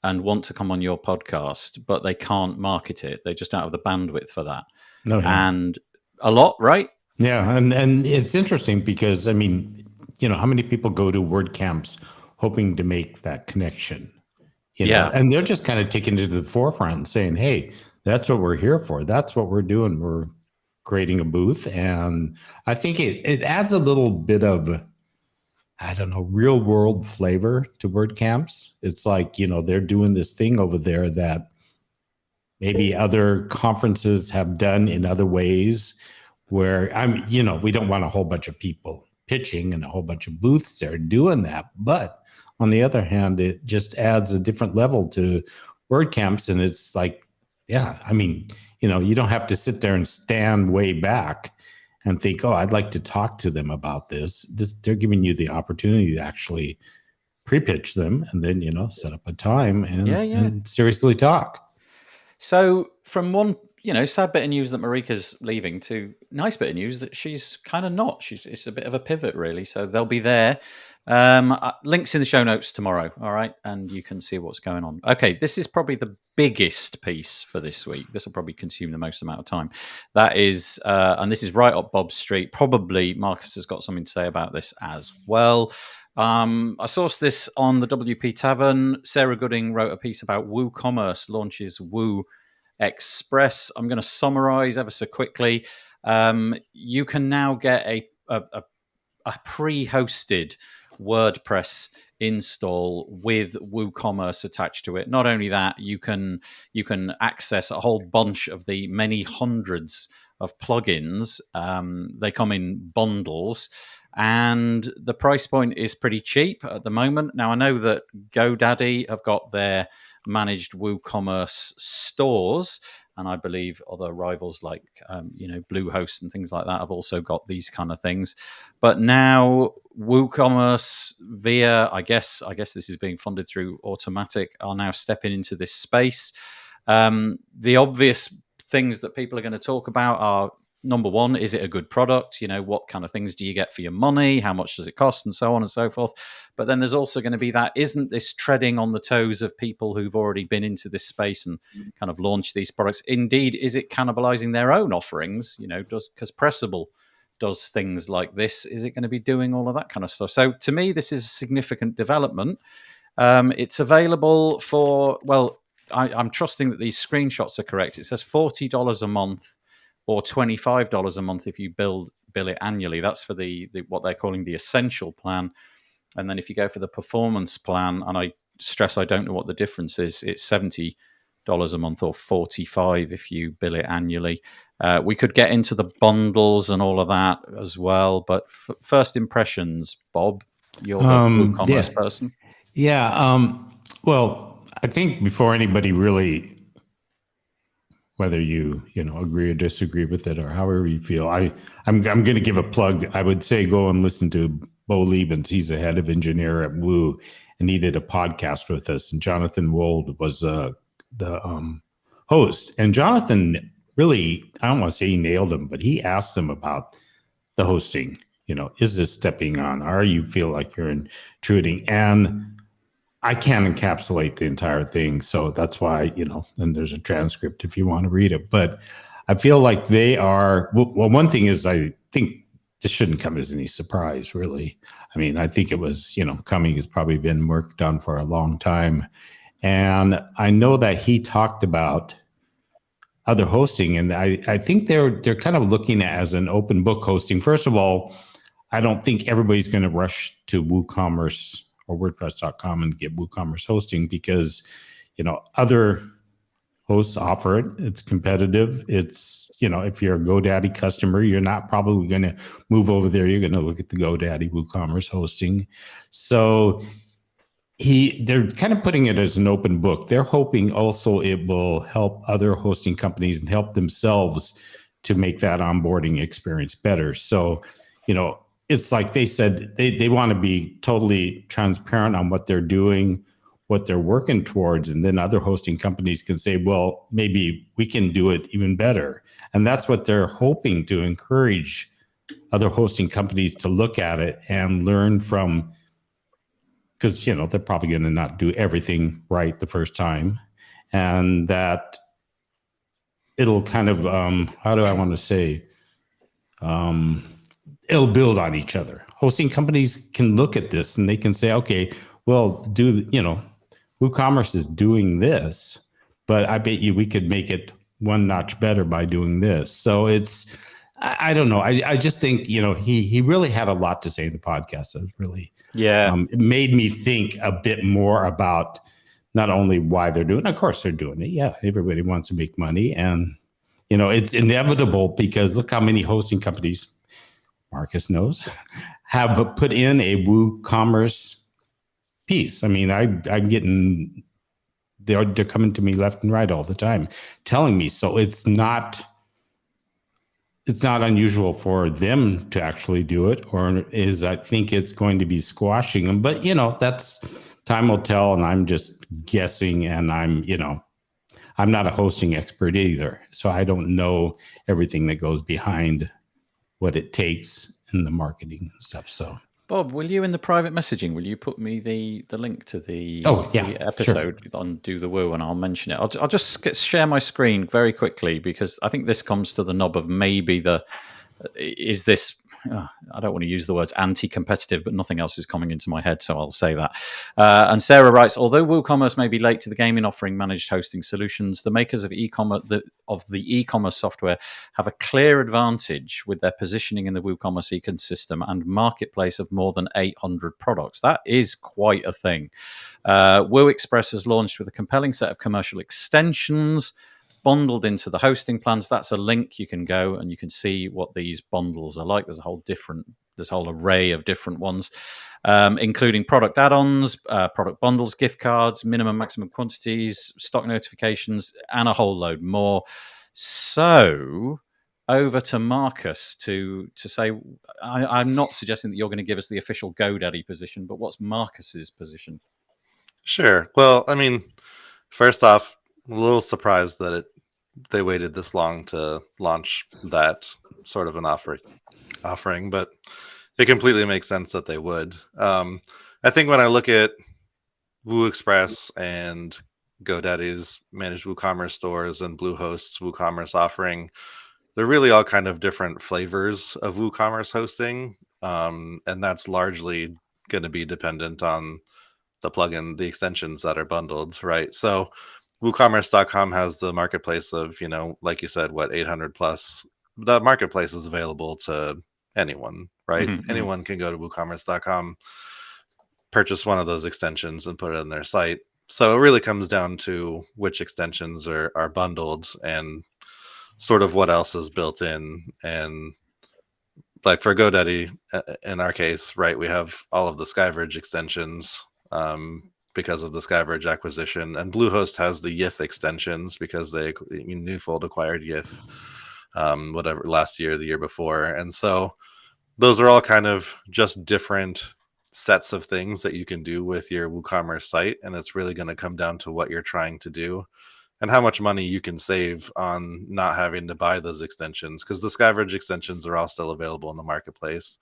and want to come on your podcast, but they can't market it? They just don't have the bandwidth for that. Oh, yeah. And a lot, right? Yeah, and it's interesting because, I mean, how many people go to WordCamps hoping to make that connection? You know, and they're just kind of taking it to the forefront and saying, hey, that's what we're here for. That's what we're doing. We're creating a booth. And I think it adds a little bit of, I don't know, real world flavor to WordCamps. It's like, they're doing this thing over there that maybe other conferences have done in other ways, where we don't want a whole bunch of people pitching and a whole bunch of booths there doing that. But on the other hand, it just adds a different level to WordCamps. And it's like, yeah, I mean, you don't have to sit there and stand way back and think, oh, I'd like to talk to them about this. They're giving you the opportunity to actually pre-pitch them and then, set up a time and seriously talk. So from one, sad bit of news that Marieka's leaving to nice bit of news that she's kind of not. It's a bit of a pivot, really. So they'll be there. Links in the show notes tomorrow. All right. And you can see what's going on. Okay. This is probably the biggest piece for this week. This will probably consume the most amount of time. That is, and this is right up Bob's street. Probably Marcus has got something to say about this as well. I sourced this on the WP Tavern. Sarah Gooding wrote a piece about WooCommerce launches Woo Express. I'm going to summarize ever so quickly. You can now get a pre-hosted WordPress install with WooCommerce attached to it. Not only that, you can access a whole bunch of the many hundreds of plugins. They come in bundles, and the price point is pretty cheap at the moment. Now, I know that GoDaddy have got their managed WooCommerce stores, and I believe other rivals like Bluehost and things like that have also got these kind of things. But now WooCommerce via, I guess this is being funded through Automatic, are now stepping into this space. The obvious things that people are going to talk about are, number one, is it a good product? What kind of things do you get for your money? How much does it cost? And so on and so forth. But then there's also going to be that, isn't this treading on the toes of people who've already been into this space and kind of launched these products? Indeed, is it cannibalizing their own offerings? Because Pressable does things like this. Is it going to be doing all of that kind of stuff? So to me, this is a significant development. It's available for, I'm trusting that these screenshots are correct. It says $40 a month, or $25 a month if you bill it annually. That's for the what they're calling the essential plan. And then if you go for the performance plan, and I stress I don't know what the difference is, it's $70 a month or $45 if you bill it annually. We could get into the bundles and all of that as well. But first impressions, Bob, you're the WooCommerce person. Yeah. Well, I think before anybody really, whether you agree or disagree with it or however you feel, I'm going to give a plug. I would say go and listen to Bo Liebens. He's the head of engineer at Woo, and he did a podcast with us. And Jonathan Wold was the host. And Jonathan really, I don't want to say he nailed him, but he asked him about the hosting. Is this stepping on? Are you feel like you're intruding? And I can't encapsulate the entire thing. So that's why, and there's a transcript if you want to read it. But I feel like they are, well, one thing is, I think this shouldn't come as any surprise, really. I mean, I think it was, coming has probably been worked on for a long time. And I know that he talked about other hosting, and I think they're kind of looking at it as an open book hosting. First of all, I don't think everybody's going to rush to WooCommerce or WordPress.com and get WooCommerce hosting, because, other hosts offer it. It's competitive. It's, if you're a GoDaddy customer, you're not probably going to move over there. You're going to look at the GoDaddy WooCommerce hosting. So they're kind of putting it as an open book. They're hoping also it will help other hosting companies and help themselves to make that onboarding experience better. So, it's like they said, they want to be totally transparent on what they're doing, what they're working towards, and then other hosting companies can say, well, maybe we can do it even better. And that's what they're hoping to encourage other hosting companies to look at it and learn from, because they're probably going to not do everything right the first time, and that it'll kind of how do I want to say, it'll build on each other. Hosting companies can look at this and they can say, okay, well, WooCommerce is doing this, but I bet you we could make it one notch better by doing this. So I don't know. I just think, he really had a lot to say in the podcast. It was really, it made me think a bit more about not only why they're doing it. Of course they're doing it. Yeah, everybody wants to make money, and it's inevitable because look how many hosting companies, Marcus knows, have put in a WooCommerce piece. I mean, I'm getting, they're coming to me left and right all the time telling me. So it's not unusual for them to actually do it, or I think it's going to be squashing them. But, that's time will tell, and I'm just guessing, and I'm not a hosting expert either. So I don't know everything that goes behind what it takes in the marketing and stuff. So, Bob, will you in the private messaging, will you put me the link to the episode on Do the Woo, and I'll mention it. I'll just share my screen very quickly, because I think this comes to the nub of maybe is this, I don't want to use the words anti-competitive, but nothing else is coming into my head, so I'll say that. And Sarah writes, although WooCommerce may be late to the game in offering managed hosting solutions, the makers of the e-commerce software have a clear advantage with their positioning in the WooCommerce ecosystem and marketplace of more than 800 products. That is quite a thing. Woo Express has launched with a compelling set of commercial extensions bundled into the hosting plans. That's a link. You can go and you can see what these bundles are like. There's a whole array of different ones, including product add-ons, product bundles, gift cards, minimum, maximum quantities, stock notifications, and a whole load more. So over to Marcus to say, I'm not suggesting that you're going to give us the official GoDaddy position, but what's Marcus's position? Sure. Well, I mean, first off, a little surprised that they waited this long to launch that sort of an offering, but it completely makes sense that they would. I think when I look at Woo Express and GoDaddy's managed WooCommerce stores and Bluehost's WooCommerce offering, they're really all kind of different flavors of WooCommerce hosting, and that's largely going to be dependent on the plugin, the extensions that are bundled, right? So WooCommerce.com has the marketplace of, like you said, 800 plus. The marketplace is available to anyone, right? Mm-hmm. Anyone can go to WooCommerce.com, purchase one of those extensions, and put it on their site. So it really comes down to which extensions are bundled and sort of what else is built in. And like for GoDaddy, in our case, right, we have all of the Skyverge extensions, because of the Skyverge acquisition, and Bluehost has the Yith extensions because Newfold acquired Yith, last year, the year before, and so those are all kind of just different sets of things that you can do with your WooCommerce site, and it's really going to come down to what you're trying to do and how much money you can save on not having to buy those extensions, because the Skyverge extensions are all still available in the marketplace.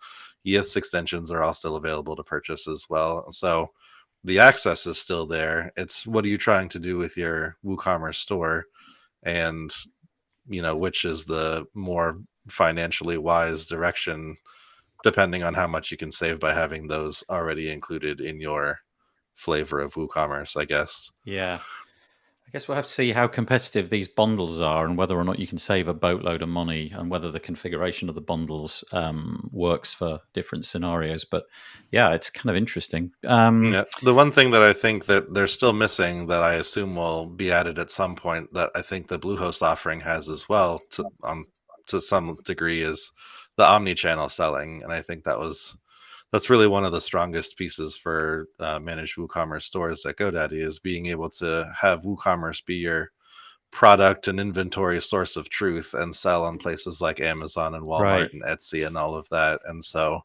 Yith's extensions are all still available to purchase as well, so the access is still there. It's what are you trying to do with your WooCommerce store, and which is the more financially wise direction, depending on how much you can save by having those already included in your flavor of WooCommerce, I guess. Yeah. guess we'll have to see how competitive these bundles are and whether or not you can save a boatload of money and whether the configuration of the bundles works for different scenarios. But yeah, it's kind of interesting. Yeah, the one thing that I think that they're still missing that I assume will be added at some point that I think the Bluehost offering has as well to some degree is the omni-channel selling. And I think that's really one of the strongest pieces for managed WooCommerce stores at GoDaddy is being able to have WooCommerce be your product and inventory source of truth and sell on places like Amazon and Walmart and Etsy and all of that. And so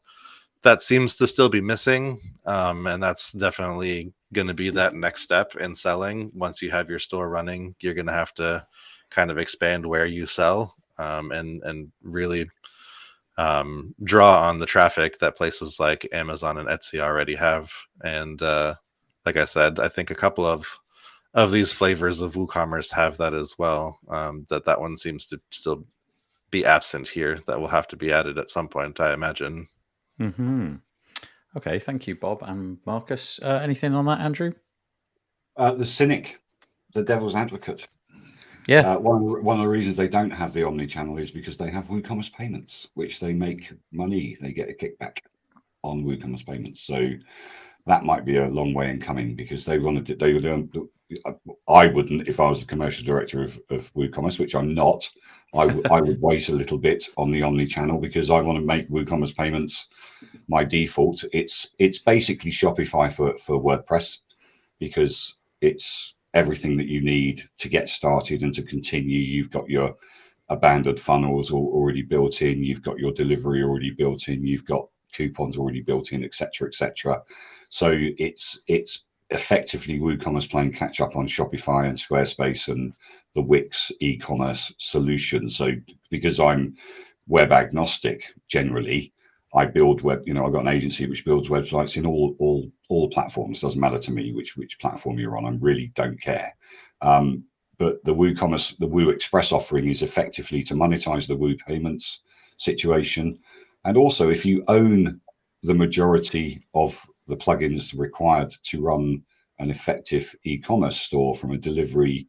that seems to still be missing. And that's definitely going to be that next step in selling. Once you have your store running, you're going to have to kind of expand where you sell and really draw on the traffic that places like Amazon and Etsy already have. And like I said, I think a couple of these flavors of WooCommerce have that as well. That one seems to still be absent here. That will have to be added at some point, I imagine. Mm-hmm. Okay, thank you, Bob and Marcus. Anything on that, Andrew? The cynic, the devil's advocate. Yeah. One of the reasons they don't have the omni-channel is because they have WooCommerce payments, which they make money. They get a kickback on WooCommerce payments. So that might be a long way in coming because they want to. I wouldn't, if I was the commercial director of WooCommerce, which I'm not. I would wait a little bit on the omni-channel because I want to make WooCommerce payments my default. It's basically Shopify for WordPress because it's everything that you need to get started and to continue. You've got your abandoned funnels already built in. You've got your delivery already built in. You've got coupons already built in, etc., etc. So it's effectively WooCommerce playing catch up on Shopify and Squarespace and the Wix e-commerce solution. So because I'm web agnostic generally, I build web. I've got an agency which builds websites in all platforms. Doesn't matter to me which platform you're on. I really don't care. But the WooCommerce, the Woo Express offering is effectively to monetize the Woo payments situation, and also if you own the majority of the plugins required to run an effective e-commerce store from a delivery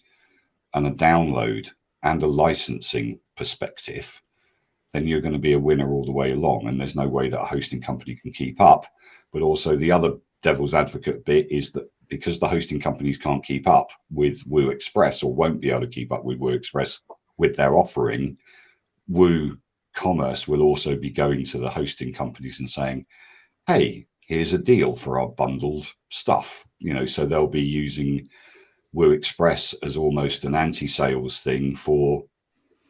and a download and a licensing perspective, then you're going to be a winner all the way along. And there's no way that a hosting company can keep up. But also the other devil's advocate bit is that because the hosting companies can't keep up with Woo Express or won't be able to keep up with Woo Express with their offering, WooCommerce will also be going to the hosting companies and saying, hey, here's a deal for our bundled stuff. So they'll be using Woo Express as almost an anti-sales thing for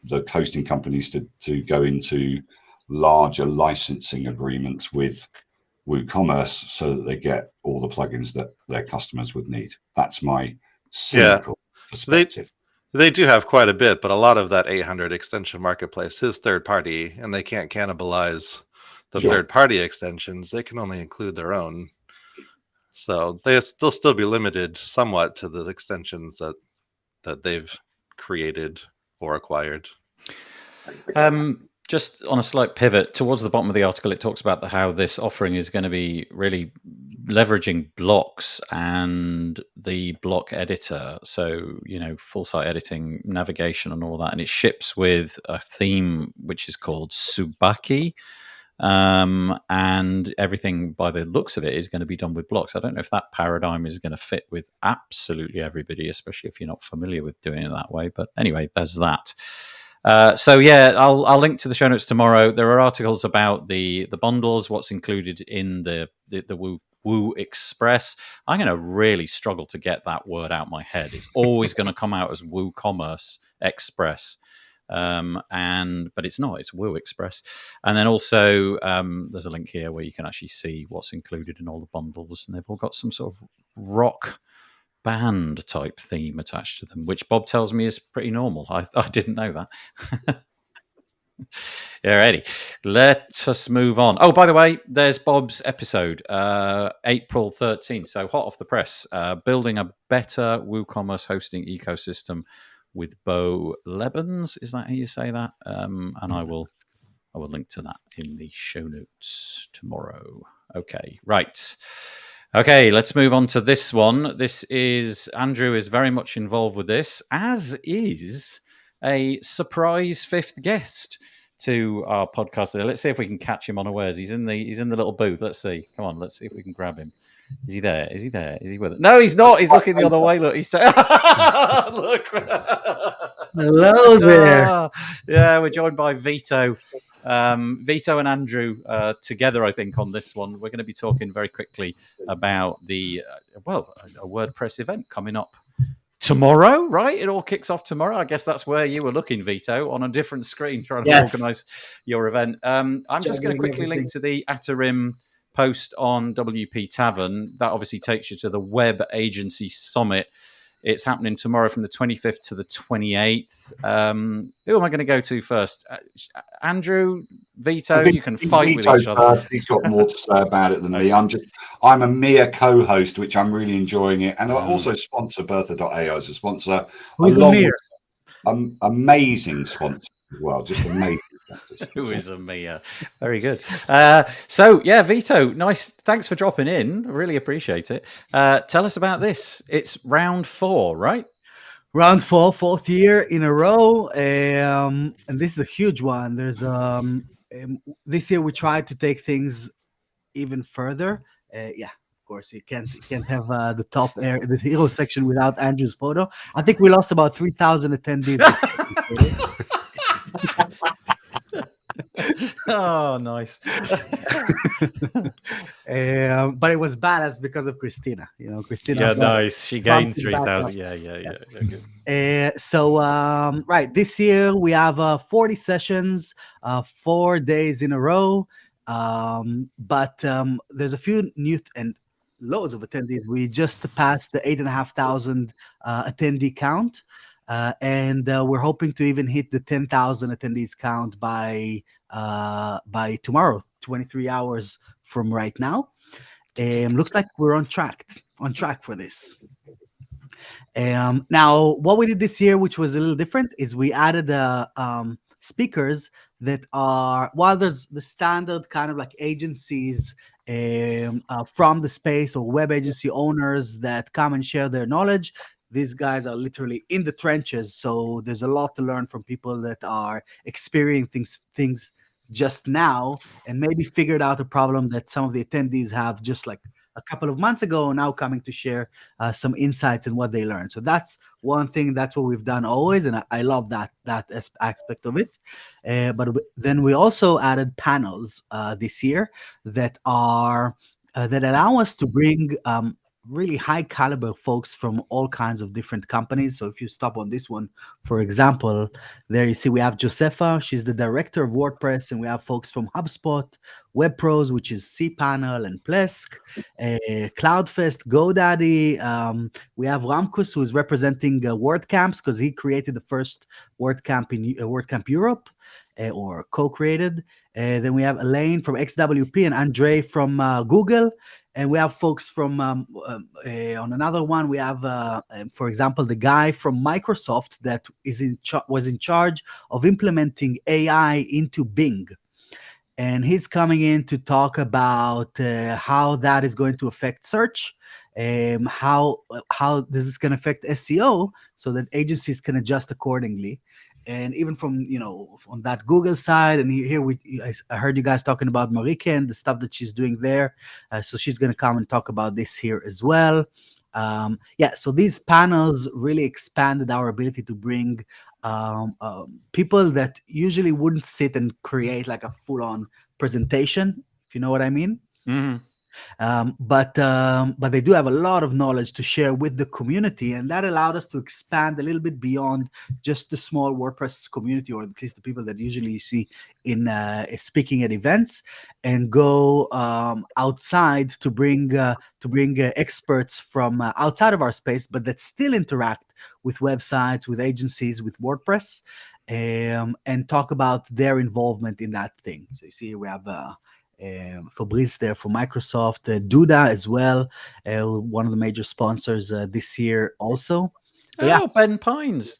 the hosting companies to go into larger licensing agreements with WooCommerce so that they get all the plugins that their customers would need. That's my cynical perspective. They do have quite a bit, but a lot of that 800 extension marketplace is third party, and they can't cannibalize the third party extensions. They can only include their own. So they'll still be limited somewhat to the extensions that they've created or acquired. Just on a slight pivot towards the bottom of the article, it talks about how this offering is going to be really leveraging blocks and the block editor. So, full site editing, navigation and all that. And it ships with a theme which is called Subaki. And everything by the looks of it is going to be done with blocks. I don't know if that paradigm is going to fit with absolutely everybody, especially if you're not familiar with doing it that way. But anyway, there's that. I'll link to the show notes tomorrow. There are articles about the bundles, what's included in the Woo Express. I'm going to really struggle to get that word out my head. It's always going to come out as WooCommerce Express. But it's not, it's Woo Express. And then also there's a link here where you can actually see what's included in all the bundles, and they've all got some sort of rock band type theme attached to them, which Bob tells me is pretty normal. I didn't know that. Alrighty, let us move on. Oh, by the way, there's Bob's episode, April 13th, so hot off the press, building a better WooCommerce hosting ecosystem with Bo Lebens. Is that how you say that? And I will link to that in the show notes tomorrow. Okay, right. Okay, let's move on to this one. This is Andrew is very much involved with this, as is a surprise fifth guest to our podcast. Let's see if we can catch him unawares. He's in the little booth. Let's see. Come on, let's see if we can grab him. Is he there? Is he there? Is he with us? No, he's not. He's looking the other way. Look, he's look. Hello there. Yeah, we're joined by Vito. Vito and Andrew together, I think, on this one. We're going to be talking very quickly about a WordPress event coming up tomorrow, right? It all kicks off tomorrow. I guess that's where you were looking, Vito, on a different screen trying to organize your event. I'm just going to quickly link to the Atarim post on WP Tavern. That obviously takes you to the Web Agency Summit. It's happening tomorrow from the 25th to the 28th. Who am I going to go to first? Andrew, Vito, you can fight with each other. He's got more to say about it than me. I'm a mere co-host, which I'm really enjoying it. And I also sponsor Bertha.ai as a sponsor. Who's Amir? Amazing sponsor as well, just amazing. Who is Amir? Very good. Vito, nice. Thanks for dropping in. Really appreciate it. Tell us about this. It's round 4, right? Round 4, fourth year in a row, and this is a huge one. There's this year we tried to take things even further. Of course, you can't have the hero section without Andrew's photo. I think we lost about 3,000 attendees. Oh, nice. But it was balanced because of Christina. Christina. Yeah, nice. She gained 3,000. Yeah. Good. This year we have 40 sessions, 4 days in a row. But there's a few new and loads of attendees. We just passed the 8,500 attendee count. And we're hoping to even hit the 10,000 attendees count by tomorrow, 23 hours from right now. Looks like we're on track for this. Now, what we did this year, which was a little different, is we added speakers that are, while there's the standard kind of like agencies from the space or web agency owners that come and share their knowledge. These guys are literally in the trenches, so there's a lot to learn from people that are experiencing things just now and maybe figured out a problem that some of the attendees have just like a couple of months ago, now coming to share some insights and what they learned. So that's one thing. That's what we've done always, and I love that aspect of it. But then we also added panels this year that are that allow us to bring really high caliber folks from all kinds of different companies. So if you stop on this one, for example, there you see we have Josefa. She's the director of WordPress, and we have folks from HubSpot, Web Pros, which is cPanel and Plesk, CloudFest, GoDaddy. We have Ramkus, who is representing WordCamps because he created the first WordCamp in WordCamp Europe, or co-created. Then we have Elaine from XWP and Andre from Google. And we have folks from, on another one, we have, for example, the guy from Microsoft that was in charge of implementing AI into Bing. And he's coming in to talk about how that is going to affect search, how this is going to affect SEO so that agencies can adjust accordingly. And even from, on that Google side, and here I heard you guys talking about Marieke and the stuff that she's doing there. So she's going to come and talk about this here as well. So these panels really expanded our ability to bring people that usually wouldn't sit and create like a full-on presentation, if you know what I mean. Mm-hmm. But they do have a lot of knowledge to share with the community, and that allowed us to expand a little bit beyond just the small WordPress community, or at least the people that usually you see in speaking at events, and go outside to bring experts from outside of our space, but that still interact with websites, with agencies, with WordPress, and talk about their involvement in that thing. So you see, we have Fabrice there for Microsoft, Duda as well, one of the major sponsors this year also. Ben Pines.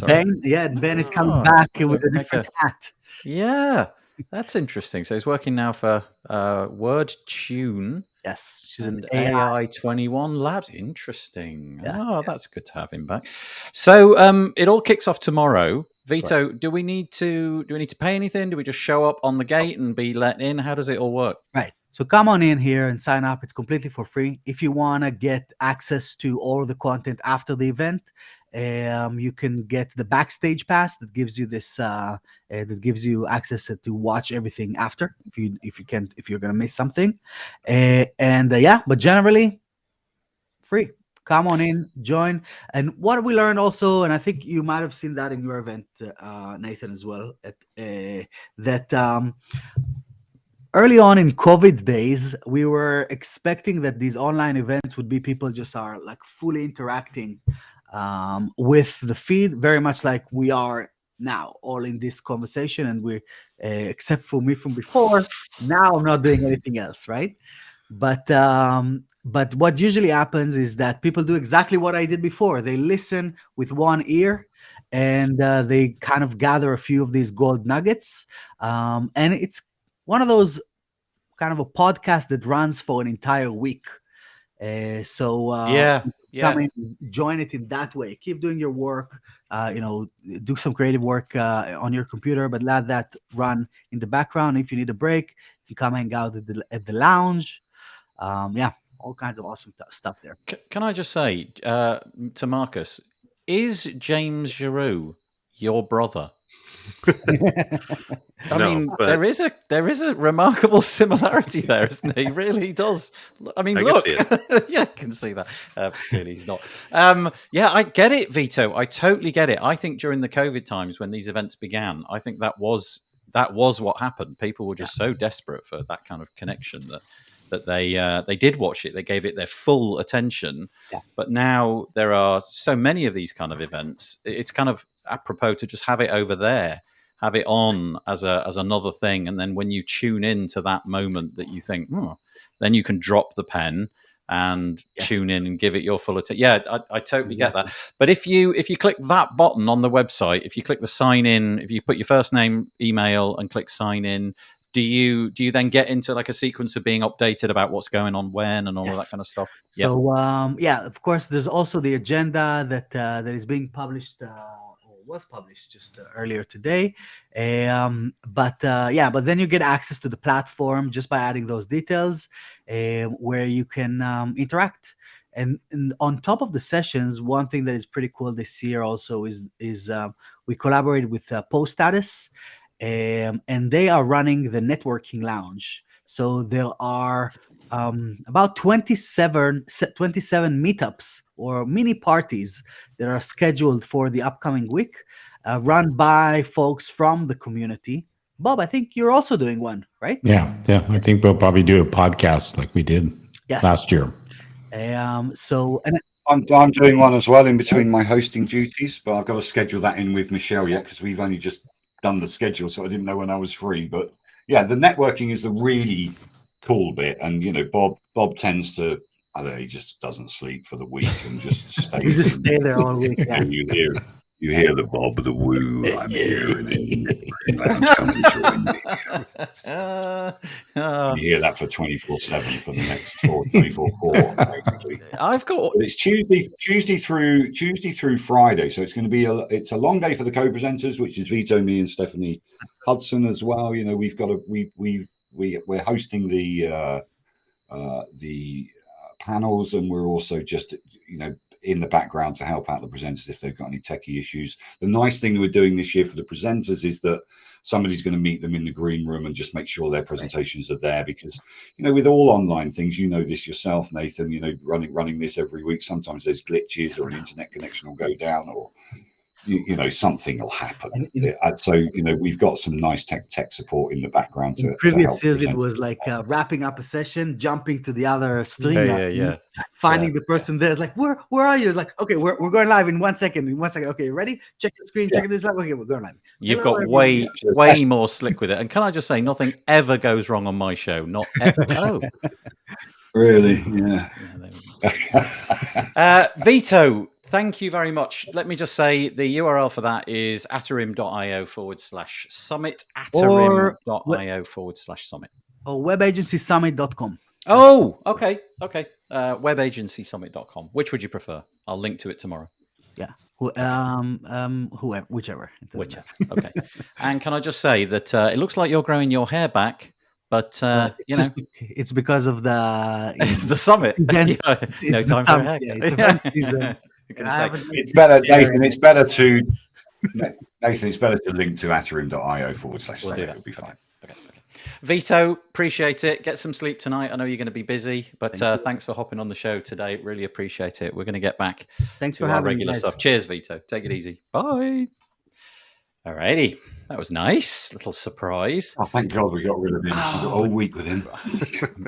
And Ben is coming back with a different hat. Yeah, that's interesting. So he's working now for WordTune. Yes, she's and an AI. AI21 Labs. Interesting. Yeah. Oh, that's good to have him back. So it all kicks off tomorrow. Vito, right. do we need to pay anything? Do we just show up on the gate and be let in? How does it all work? Right. So come on in here and sign up. It's completely for free. If you want to get access to all of the content after the event, you can get the backstage pass that gives you this that gives you access to watch everything after if you're gonna miss something. But generally free. Come on in, join. And what we learned also, and I think you might have seen that in your event, Nathan, as well, that early on in COVID days, we were expecting that these online events would be people just are like fully interacting with the feed, very much like we are now, all in this conversation. And we, except for me from before, now I'm not doing anything else, right? But what usually happens is that people do exactly what I did before. They listen with one ear, and they kind of gather a few of these gold nuggets. And it's one of those kind of a podcast that runs for an entire week. Come and join it in that way. Keep doing your work. Do some creative work on your computer, but let that run in the background. If you need a break, you come hang out at the lounge. All kinds of awesome stuff there. Can I just say to Marcus, is James Giroux your brother? I mean, there is a remarkable similarity there, isn't he? He really does. I mean, look. Yeah, I can see that. Clearly he's not. I get it, Vito. I totally get it. I think during the COVID times when these events began, I think that was what happened. People were just so desperate for that kind of connection that they did watch it. They gave it their full attention. Yeah. But now there are so many of these kind of events. It's kind of apropos to just have it over there, have it on as another thing. And then when you tune in to that moment that you think, then you can drop the pen and tune in and give it your full attention. Yeah, I totally get that. But if you click that button on the website, if you click the sign in, if you put your first name, email and click sign in, do you then get into like a sequence of being updated about what's going on when and all of that kind of stuff? So of course, there's also the agenda that is being published. Was published just earlier today, but then you get access to the platform just by adding those details, where you can interact. And on top of the sessions, one thing that is pretty cool this year also is we collaborated with Post Status, and they are running the networking lounge. So there are about 27 meetups or mini parties that are scheduled for the upcoming week, run by folks from the community. Bob, I think you're also doing one, right? Yeah. I think we'll probably do a podcast like we did last year. I'm doing one as well in between my hosting duties, but I've got to schedule that in with Michelle yet because we've only just done the schedule, so I didn't know when I was free. But yeah, the networking is a really cool bit, and Bob tends to, I don't know, he just doesn't sleep for the week and just stays. Just stay there all week. Yeah. You hear the Bob, the woo, I'm here, and then come and join me. You hear that for 24/7 for the next 24/4, basically. But it's Tuesday through Friday, so it's going to be it's a long day for the co-presenters, which is Vito, me, and Stephanie Hudson as well. You know, we're hosting the panels, and we're also just in the background to help out the presenters if they've got any techie issues. The nice thing we're doing this year for the presenters is that somebody's going to meet them in the green room and just make sure their presentations are there, because with all online things, this yourself, Nathan, running this every week, sometimes there's glitches or an internet connection will go down, or something will happen. So we've got some nice tech support in the background. In previous years, it was like wrapping up a session, jumping to the other stream, finding the person there. It's like, where are you? It's like, okay, we're going live in 1 second. Okay, you ready? Check the screen. Check this live. Okay, we're going live. You've got way more slick with it. And can I just say, nothing ever goes wrong on my show. Not ever. Really? Yeah. Vito, thank you very much. Let me just say the URL for that is atarim.io/summit, atarim.io/summit. Or webagencysummit.com. Oh, okay. Webagencysummit.com. Which would you prefer? I'll link to it tomorrow. Yeah. Whichever. Okay. And can I just say that it looks like you're growing your hair back, but it's because of the it's the summit. No time for a haircut. Yeah, it's event season. It's better, Nathan. It's better to link to atarim.io/. We'll do that. It'll be fine. Okay. Vito, appreciate it. Get some sleep tonight. I know you're going to be busy, but thanks for hopping on the show today. Really appreciate it. We're going to get back to our regular stuff. Cheers, Vito. Take it easy. Bye. All righty. That was nice. Little surprise. Oh, thank God we got rid of him. All week with him.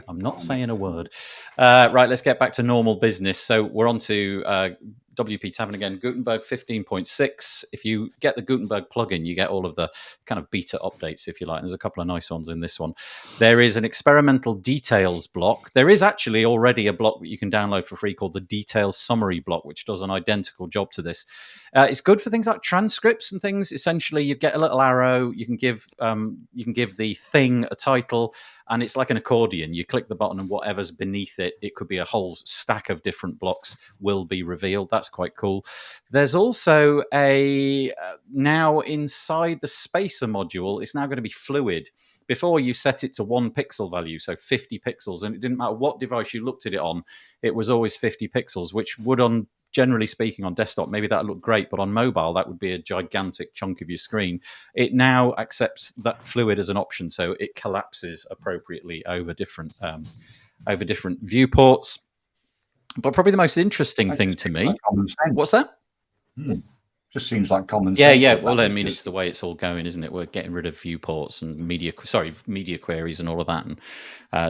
I'm not saying a word. Right, let's get back to normal business. So we're on to WP Tavern again, Gutenberg 15.6. If you get the Gutenberg plugin, you get all of the kind of beta updates, if you like. And there's a couple of nice ones in this one. There is an experimental details block. There is actually already a block that you can download for free called the details summary block, which does an identical job to this. It's good for things like transcripts and things. Essentially, you get a little arrow. You can give the thing a title, and it's like an accordion. You click the button, and whatever's beneath it, it could be a whole stack of different blocks, will be revealed. That's quite cool. There's also now inside the spacer module, it's now going to be fluid. Before, you set it to 1 pixel value, so 50 pixels, and it didn't matter what device you looked at it on, it was always 50 pixels, which would, generally speaking, on desktop, maybe that would look great, but on mobile, that would be a gigantic chunk of your screen. It now accepts that fluid as an option, so it collapses appropriately over different viewports. But probably the most interesting thing to me, what's that? Just seems like common sense. Yeah. Well, I mean, it's the way it's all going, isn't it? We're getting rid of viewports and media queries and all of that, and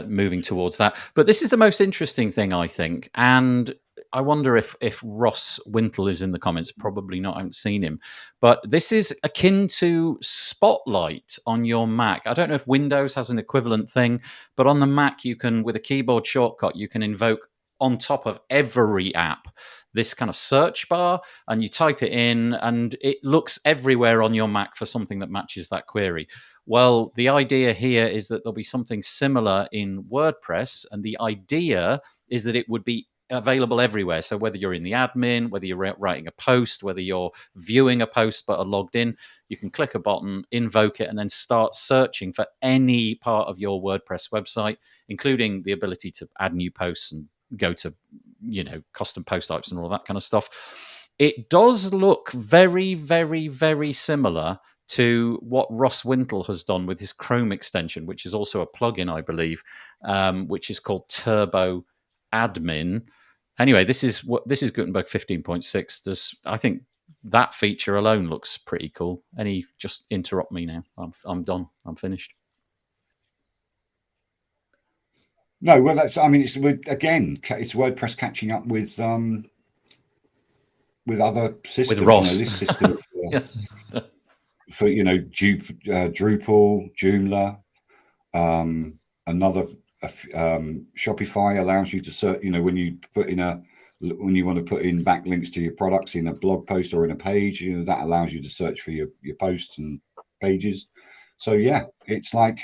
moving towards that. But this is the most interesting thing, I think. And I wonder if Ross Wintle is in the comments. Probably not. I haven't seen him. But this is akin to Spotlight on your Mac. I don't know if Windows has an equivalent thing, but on the Mac, you can, with a keyboard shortcut, you can invoke on top of every app this kind of search bar, and you type it in, and it looks everywhere on your Mac for something that matches that query. Well, the idea here is that there'll be something similar in WordPress, and the idea is that it would be available everywhere. So whether you're in the admin, whether you're writing a post, whether you're viewing a post but are logged in, you can click a button, invoke it, and then start searching for any part of your WordPress website, including the ability to add new posts and go to custom post types and all that kind of stuff. It does look very, very, very similar to what Ross Wintle has done with his Chrome extension, which is also a plugin, I believe, which is called Turbo Admin. Anyway, this is Gutenberg 15.6. I think that feature alone looks pretty cool. Just interrupt me now. I'm done. I'm finished. No, well, it's WordPress catching up with other systems. With Ross. This system for Drupal, Joomla, another Shopify allows you to search. When you want to put in backlinks to your products in a blog post or in a page, that allows you to search for your posts and pages. So yeah, it's like,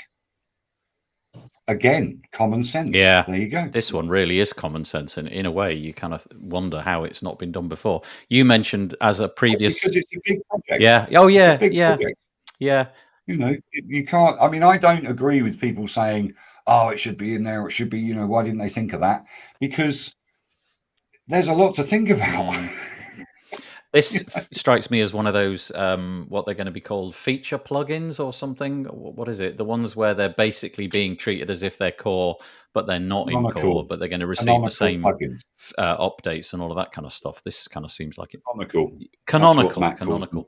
again, common sense. Yeah, there you go. This one really is common sense, and in a way, you kind of wonder how it's not been done before. You mentioned as a previous, because it's a big project. Yeah. Oh, yeah. Project. Yeah. You can't. I mean, I don't agree with people saying, "Oh, it should be in there. It should be." Why didn't they think of that? Because there's a lot to think about. This strikes me as one of those, what they're going to be called, feature plugins or something. What is it? The ones where they're basically being treated as if they're core, but they're not in core, but they're going to receive the same updates and all of that kind of stuff. This kind of seems like it. Canonical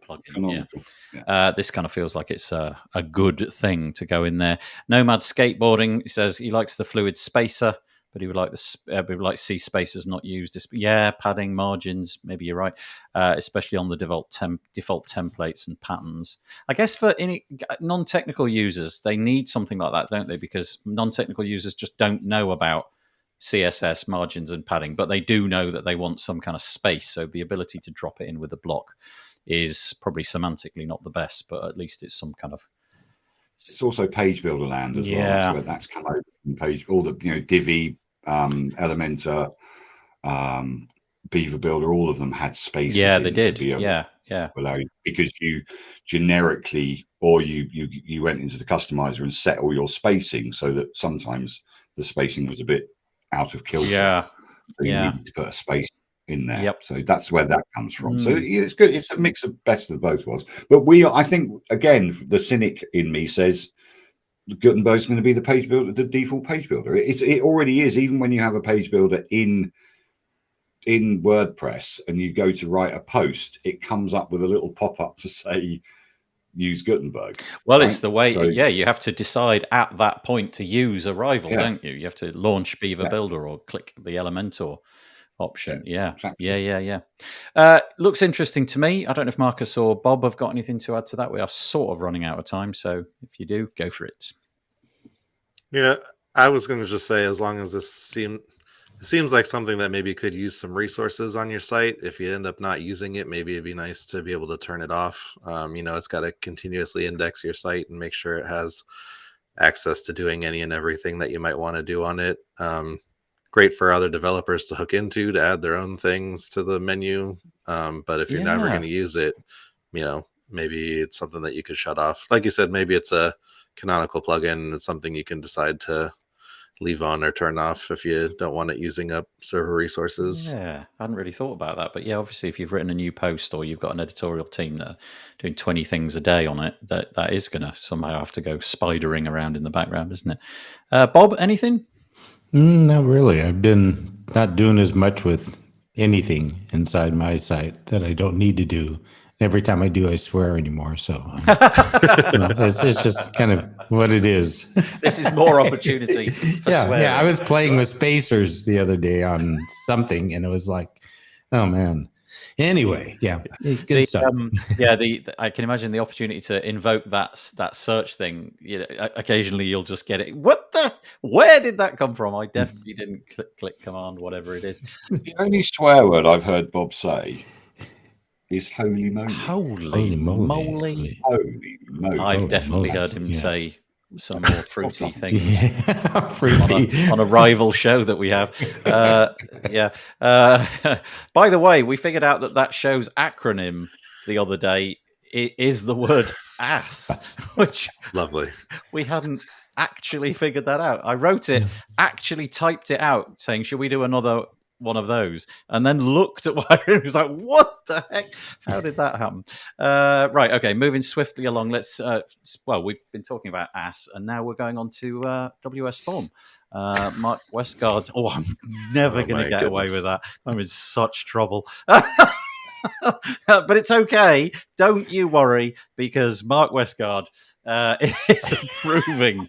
plugin. Yeah. This kind of feels like it's a good thing to go in there. Nomad Skateboarding says he likes the fluid spacer, but he would like to see spacers not used. Padding, margins. Maybe you're right, especially on the default templates and patterns. I guess for any non-technical users, they need something like that, don't they? Because non-technical users just don't know about CSS, margins, and padding, but they do know that they want some kind of space. So the ability to drop it in with a block is probably semantically not the best, but at least it's some kind of It's also page builder land as well. That's where that's come over from page, all the, Divi, Elementor, Beaver Builder, all of them had spaces. Yeah, they did. To be able allow you, because you generically, or you went into the customizer and set all your spacing so that sometimes the spacing was a bit out of kilter. Yeah. So you needed to put a space in there. Yep. So that's where that comes from. So it's good. It's a mix of best of both worlds. But I think, again, the cynic in me says Gutenberg's going to be the page builder, the default page builder. It already is. Even when you have a page builder in WordPress and you go to write a post, it comes up with a little pop-up to say use Gutenberg. Well, right? It's the way, you have to decide at that point to use a rival, don't you? You have to launch Beaver Builder or click the Elementor option. Exactly. Looks interesting to me. I don't know if Marcus or Bob have got anything to add to that. We are sort of running out of time, so if you do, go for it. Yeah, I was going to just say, as long as this seems like something that maybe could use some resources on your site. If you end up not using it, maybe it'd be nice to be able to turn it off. It's got to continuously index your site and make sure it has access to doing any and everything that you might want to do on it. Great for other developers to hook into, to add their own things to the menu. But if you're never going to use it, maybe it's something that you could shut off. Like you said, maybe it's a canonical plugin and it's something you can decide to leave on or turn off if you don't want it using up server resources. Yeah, I hadn't really thought about that. But obviously if you've written a new post or you've got an editorial team that are doing 20 things a day on it, that is going to somehow have to go spidering around in the background, isn't it? Bob, anything? Not really. I've been not doing as much with anything inside my site that I don't need to do. Every time I do, I swear anymore. So it's just kind of what it is. This is more opportunity for swearing. Yeah. I was playing with spacers the other day on something, and it was like, oh man. Anyway, good stuff. I can imagine the opportunity to invoke that search thing. Occasionally you'll just get it. Where did that come from? I definitely didn't click command, whatever it is. The only swear word I've heard Bob say is holy moly. Holy moly. Holy moly. I've definitely heard him say some more fruity things fruity. on a rival show that we have. By the way, we figured out that show's acronym the other day is the word ass, which lovely. We hadn't actually figured that out. I wrote it, actually typed it out saying, should we do another one of those, and then looked at what it was like, what the heck, how did that happen? Right, okay, moving swiftly along. Let's we've been talking about ass, and now we're going on to WS Form. Mark Westgard. I'm never going to get away with that. I'm in such trouble. But it's okay, don't you worry, because Mark Westgard is approving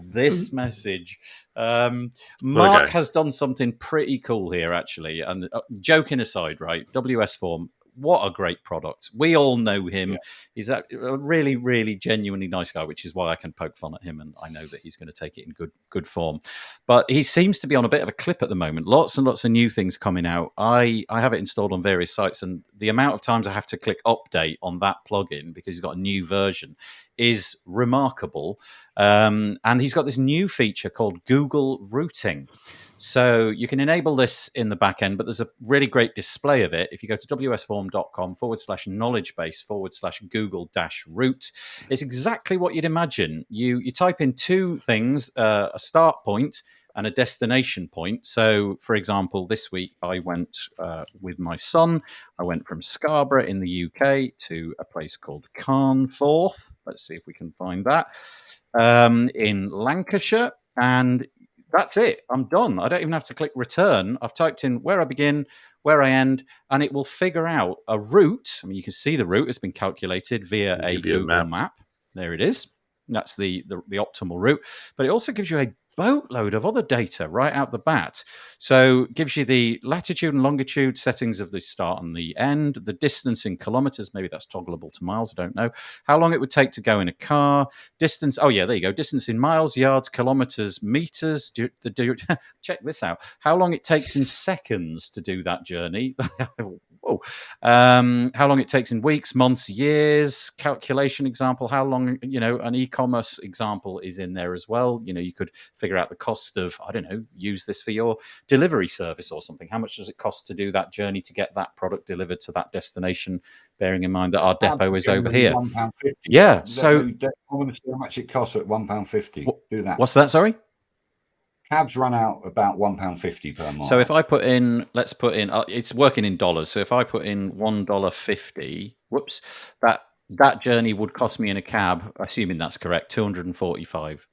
this message. Mark has done something pretty cool here, actually. And joking aside, right? WS Form, what a great product. We all know him. He's a really, really genuinely nice guy, which is why I can poke fun at him, and I know that he's going to take it in good form. But he seems to be on a bit of a clip at the moment. Lots and lots of new things coming out. I have it installed on various sites, and the amount of times I have to click update on that plugin because he's got a new version is remarkable. And he's got this new feature called Google Routing. So you can enable this in the back end, but there's a really great display of it. If you go to wsform.com/knowledgebase/Google-root, it's exactly what you'd imagine. You type in two things, a start point and a destination point. So, for example, this week I went with my son. I went from Scarborough in the UK to a place called Carnforth. Let's see if we can find that. In Lancashire, and that's it. I'm done. I don't even have to click return. I've typed in where I begin, where I end, and it will figure out a route. I mean, you can see the route has been calculated via a Google map. There it is. That's the optimal route. But it also gives you a boatload of other data right out the bat. So it gives you the latitude and longitude settings of the start and the end, the distance in kilometers, maybe that's toggleable to miles, I don't know. How long it would take to go in a car, distance, there you go, distance in miles, yards, kilometers, meters. Check this out. How long it takes in seconds to do that journey. Whoa. How long it takes in weeks, months, years, calculation example, how long, an e-commerce example is in there as well. You could figure out the cost of, I don't know, use this for your delivery service or something. How much does it cost to do that journey to get that product delivered to that destination, bearing in mind that our depot is over here? £1.50. Yeah. So I want to see how much it costs at £1.50. Do that. What's that? Sorry? Cabs run out about £1.50 per mile. So if I put in, let's put in, it's working in dollars. So if I put in $1.50, whoops, that journey would cost me in a cab, assuming that's correct, $245.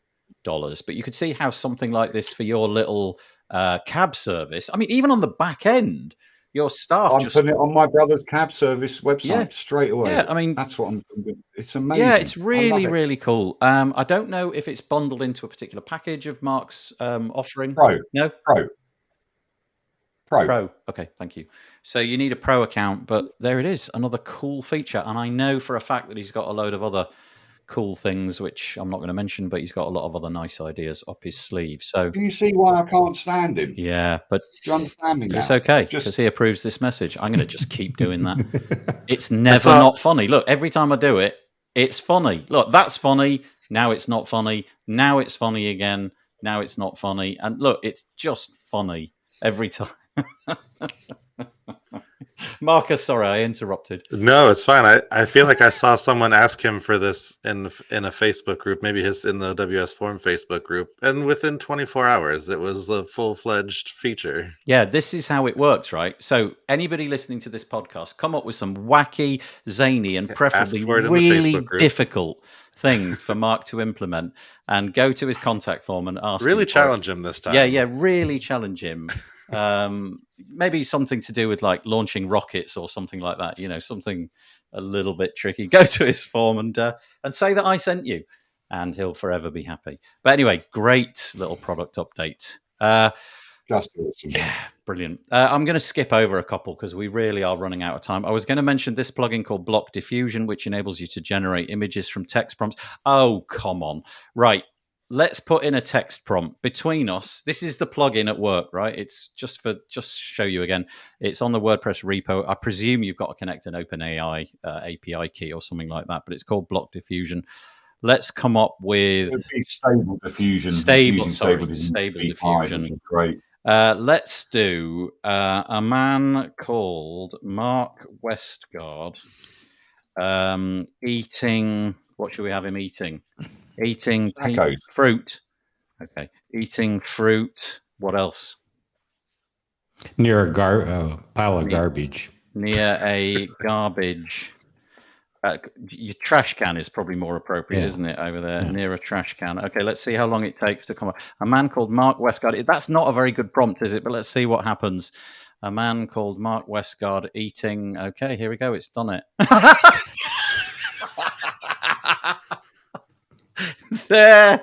But you could see how something like this for your little cab service, I mean, even on the back end, your staff I'm putting it on my brother's cab service website straight away. Yeah, I mean, that's what I'm doing. It's amazing. Yeah, it's really, really cool. I don't know if it's bundled into a particular package of Mark's offering. Pro. No? Pro. Okay, thank you. So you need a Pro account, but there it is, another cool feature. And I know for a fact that he's got a load of other cool things, which I'm not going to mention, but he's got a lot of other nice ideas up his sleeve. So can you see why I can't stand him? Yeah, but do you understand me now? It's okay, because he approves this message. I'm going to just keep doing that. It's never not funny. Look, every time I do it, it's funny. Look, that's funny. Now it's not funny. Now it's funny again. Now it's not funny. And look, it's just funny every time. Marcus, sorry, I interrupted. No, it's fine. I feel like I saw someone ask him for this in a Facebook group, maybe in the WS Form Facebook group, and within 24 hours, it was a full-fledged feature. Yeah, this is how it works, right? So anybody listening to this podcast, come up with some wacky, zany, and preferably really difficult thing for Mark to implement, and go to his contact form and ask. Really challenge him this time. Yeah, really challenge him. Maybe something to do with like launching rockets or something like that, something a little bit tricky. Go to his form and say that I sent you, and he'll forever be happy. But anyway, great little product update. Just awesome. Yeah, brilliant. I'm going to skip over a couple because we really are running out of time. I was going to mention this plugin called Block Diffusion, which enables you to generate images from text prompts. Oh, come on. Right. Let's put in a text prompt between us. This is the plugin at work, right? It's just show you again. It's on the WordPress repo. I presume you've got to connect an OpenAI API key or something like that, but it's called Block Diffusion. Let's come up with Stable Diffusion. Stable Diffusion. Great. Let's do a man called Mark Westgard eating. What should we have him eating? Eating fruit. Okay. Eating fruit. What else? Near a pile of garbage. Near a garbage. Your trash can is probably more appropriate, isn't it, over there? Yeah. Near a trash can. Okay, let's see how long it takes to come up. A man called Mark Westgard. That's not a very good prompt, is it? But let's see what happens. A man called Mark Westgard eating. Okay, here we go. It's done it. There.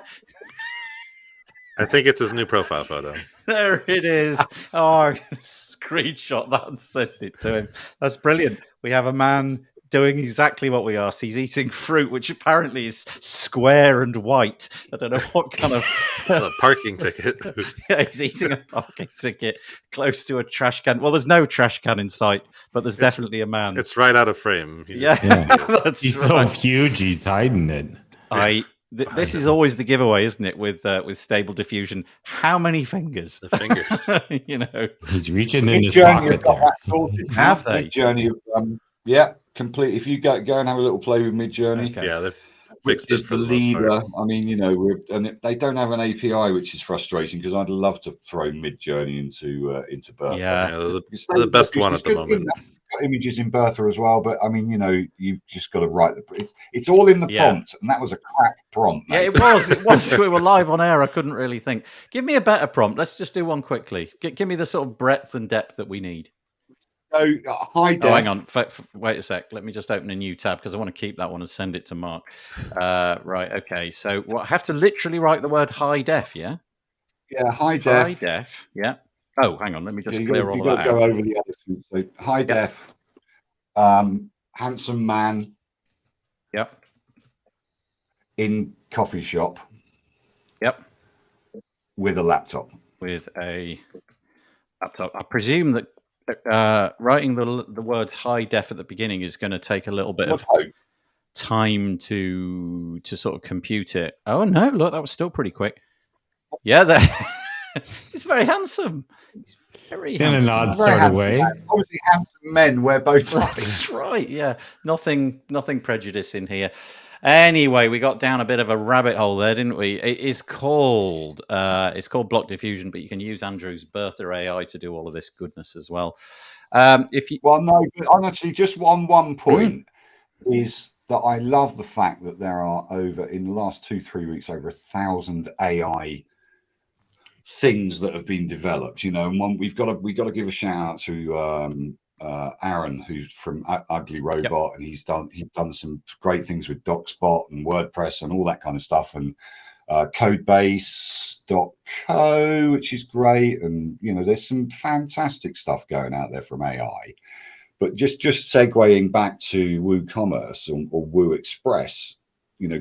I think it's his new profile photo. There it is. Oh, I'm going to screenshot that and send it to him. That's brilliant. We have a man doing exactly what we asked. He's eating fruit, which apparently is square and white. I don't know what kind of... a parking ticket. Yeah, he's eating a parking ticket close to a trash can. Well, there's no trash can in sight, but there's definitely a man. It's right out of frame. That's he's so huge, he's hiding it. This is always the giveaway, isn't it? With Stable Diffusion, how many fingers? The fingers. He's reaching in his pocket there. Have they? Midjourney, complete. If you go and have a little play with Midjourney, okay. Yeah, they've fixed it for the leader. I mean, and they don't have an API, which is frustrating because I'd love to throw Midjourney into Bertha. Yeah, the best one at the moment. Images in Bertha as well, but I mean, you've just got to write it's all in the prompt, and that was a crap prompt. Yeah, it was. We were live on air. I couldn't really think. Give me a better prompt. Let's just do one quickly. Give me the sort of breadth and depth that we need. So high def. Oh, hang on. Wait a sec. Let me just open a new tab because I want to keep that one and send it to Mark. Right. Okay. So I have to literally write the word high def. Yeah. Yeah. High def. High def. Yeah. Oh, hang on. Let me just clear all that out. Go over the other two. So high def, handsome man. Yep. In coffee shop. Yep. With a laptop. With a laptop. I presume that writing the words high def at the beginning is going to take a little bit of time to sort of compute it. Oh no, look, that was still pretty quick. Yeah, he's very handsome. He's very handsome. In an odd sort of way. Obviously, handsome men wear bow ties. That's right. Yeah, nothing prejudice in here. Anyway, we got down a bit of a rabbit hole there, didn't we? It is called block diffusion, but you can use Andrew's Bertha AI to do all of this goodness as well. Well, no, but honestly, just one point is that I love the fact that there are in the last 2-3 weeks over 1,000 AI things that have been developed. And we've got to give a shout out to Aaron, who's from Ugly Robot, and he's done some great things with DocSpot and WordPress and all that kind of stuff, and codebase.co, which is great. And there's some fantastic stuff going out there from AI. But just segueing back to WooCommerce or WooExpress,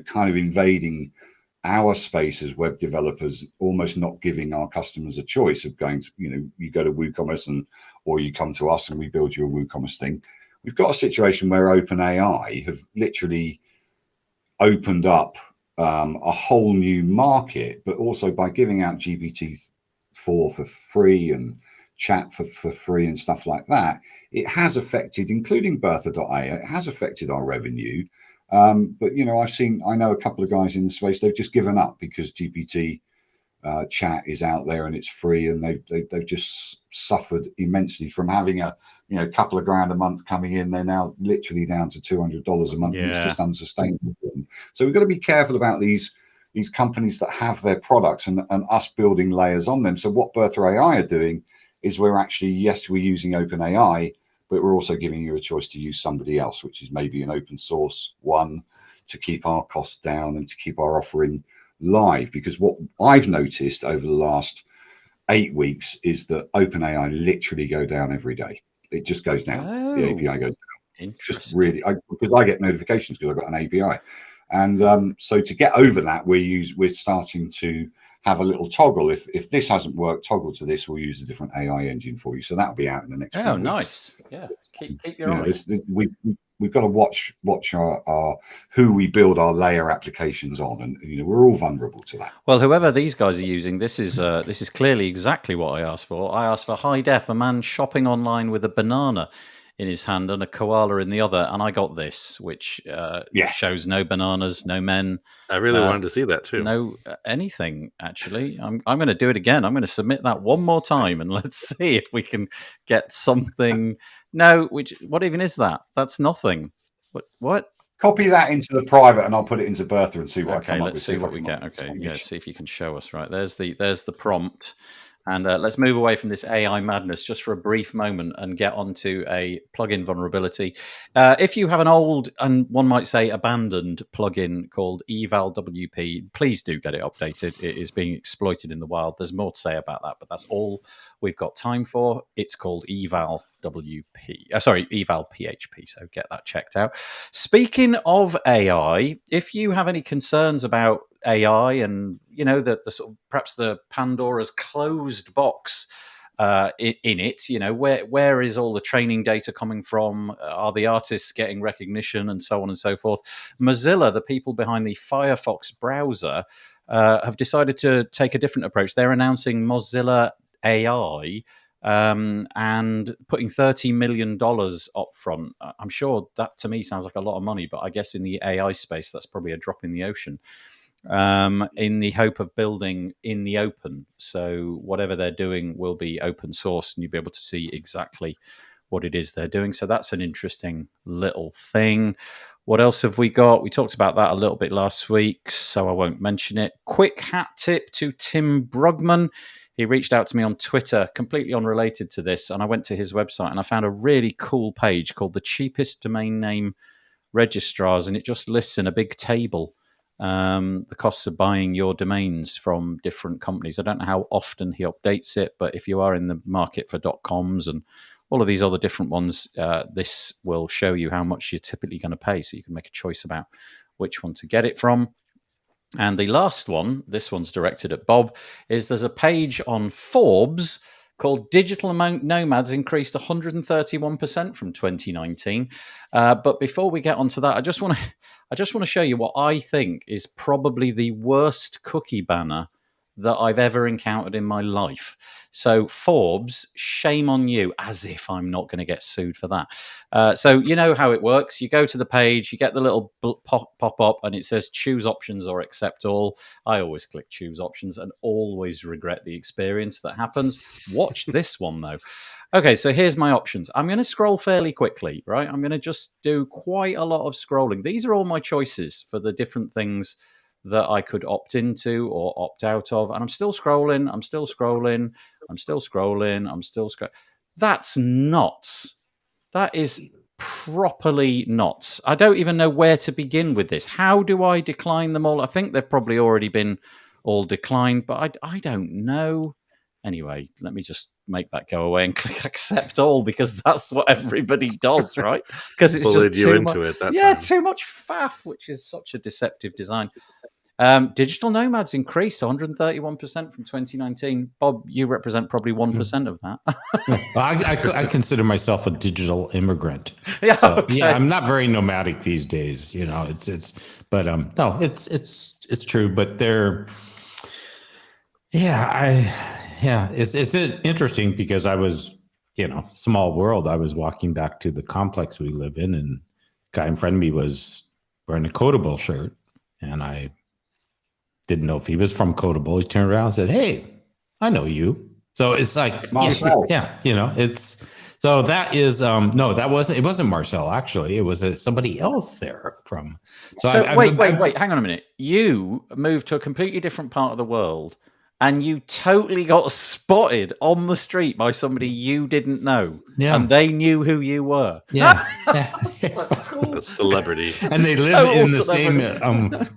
kind of invading our space as web developers, almost not giving our customers a choice of going to, you go to WooCommerce or you come to us and we build you a WooCommerce thing. We've got a situation where OpenAI have literally opened up a whole new market, but also by giving out GPT-4 for free and chat for free and stuff like that, it has affected, including Bertha.ai, it has affected our revenue. But I know a couple of guys in the space, they've just given up because GPT chat is out there and it's free, and they've just suffered immensely from having a couple of grand a month coming in. They're now literally down to $200 a month, and it's just unsustainable. So we've got to be careful about these companies that have their products and us building layers on them. So what Bertha AI are doing is we're using OpenAI, but we're also giving you a choice to use somebody else, which is maybe an open source one, to keep our costs down and to keep our offering live. Because what I've noticed over the last 8 weeks is that OpenAI literally go down every day. It just goes down. The API goes down. Just really, because I get notifications because I've got an API. And so to get over that, we're starting to have a little toggle. If this hasn't worked, toggle to this. We'll use a different AI engine for you. So that'll be out in the next few weeks. Nice. Yeah. Keep your eye. We've got to watch our who we build our layer applications on, and we're all vulnerable to that. Well, whoever these guys are using, this is clearly exactly what I asked for. I asked for high def, a man shopping online with a banana in his hand and a koala in the other, and I got this, which shows no bananas, no men. I really wanted to see that too. No anything, actually. I'm going to do it again. I'm going to submit that one more time, and let's see if we can get something. No, what even is that? That's nothing. What? Copy that into the private, and I'll put it into Bertha and see what I come up with. Let's see what we get. Okay, yeah. See if you can show us. Right, there's the prompt. And let's move away from this AI madness just for a brief moment and get onto a plugin vulnerability. If you have an old and one might say abandoned plugin called Eval WP, please do get it updated. It is being exploited in the wild. There's more to say about that, but that's all we've got time for. It's called Eval WP. Eval PHP. So get that checked out. Speaking of AI, if you have any concerns about AI and the sort of perhaps the Pandora's closed box in it, where is all the training data coming from? Are the artists getting recognition, and so on and so forth? Mozilla, the people behind the Firefox browser, have decided to take a different approach. They're announcing Mozilla AI and putting $30 million up front. I'm sure that to me sounds like a lot of money, but I guess in the AI space, that's probably a drop in the ocean. In the hope of building in the open. So whatever they're doing will be open source, and you'll be able to see exactly what it is they're doing. So that's an interesting little thing. What else have we got? We talked about that a little bit last week, so I won't mention it. Quick hat tip to Tim Brugman. He reached out to me on Twitter, completely unrelated to this, and I went to his website and I found a really cool page called the Cheapest Domain Name Registrars, and it just lists in a big table the costs of buying your domains from different companies. I don't know how often he updates it, but if you are in the market for .coms and all of these other different ones, this will show you how much you're typically going to pay, so you can make a choice about which one to get it from. And the last one, this one's directed at Bob, is there's a page on Forbes called Digital Nomads increased 131% from 2019. But before we get onto that, I just want to show you what I think is probably the worst cookie banner that I've ever encountered in my life. So Forbes, shame on you, as if I'm not going to get sued for that. So you know how it works. You go to the page, you get the little pop up, and it says choose options or accept all. I always click choose options and always regret the experience that happens. Watch this one, though. Okay, so here's my options. I'm going to scroll fairly quickly, right? I'm going to just do quite a lot of scrolling. These are all my choices for the different things that I could opt into or opt out of. And I'm still scrolling, I'm still scrolling, I'm still scrolling, I'm still scrolling. That's nuts. That is properly nuts. I don't even know where to begin with this. How do I decline them all? I think they've probably already been all declined, but I don't know. Anyway, let me just make that go away and click accept all, because that's what everybody does, right? Because it's just too much. Too much faff, which is such a deceptive design. Digital nomads increased 131% from 2019. Bob, you represent probably 1% of that. I consider myself a digital immigrant. Yeah, so, okay. Yeah, I'm not very nomadic these days. You know, but no, it's true. But they're, it's interesting because I was, small world. I was walking back to the complex we live in, and the guy in front of me was wearing a Codable shirt, and I didn't know if he was from Codable. He turned around and said, "Hey, I know you." So it's like, Marcel. it's so that is no, it wasn't Marcel, actually. It was somebody else there from. So wait, hang on a minute. You moved to a completely different part of the world, and you totally got spotted on the street by somebody you didn't know. Yeah. And they knew who you were. Yeah. So cool. A celebrity. And they live in the same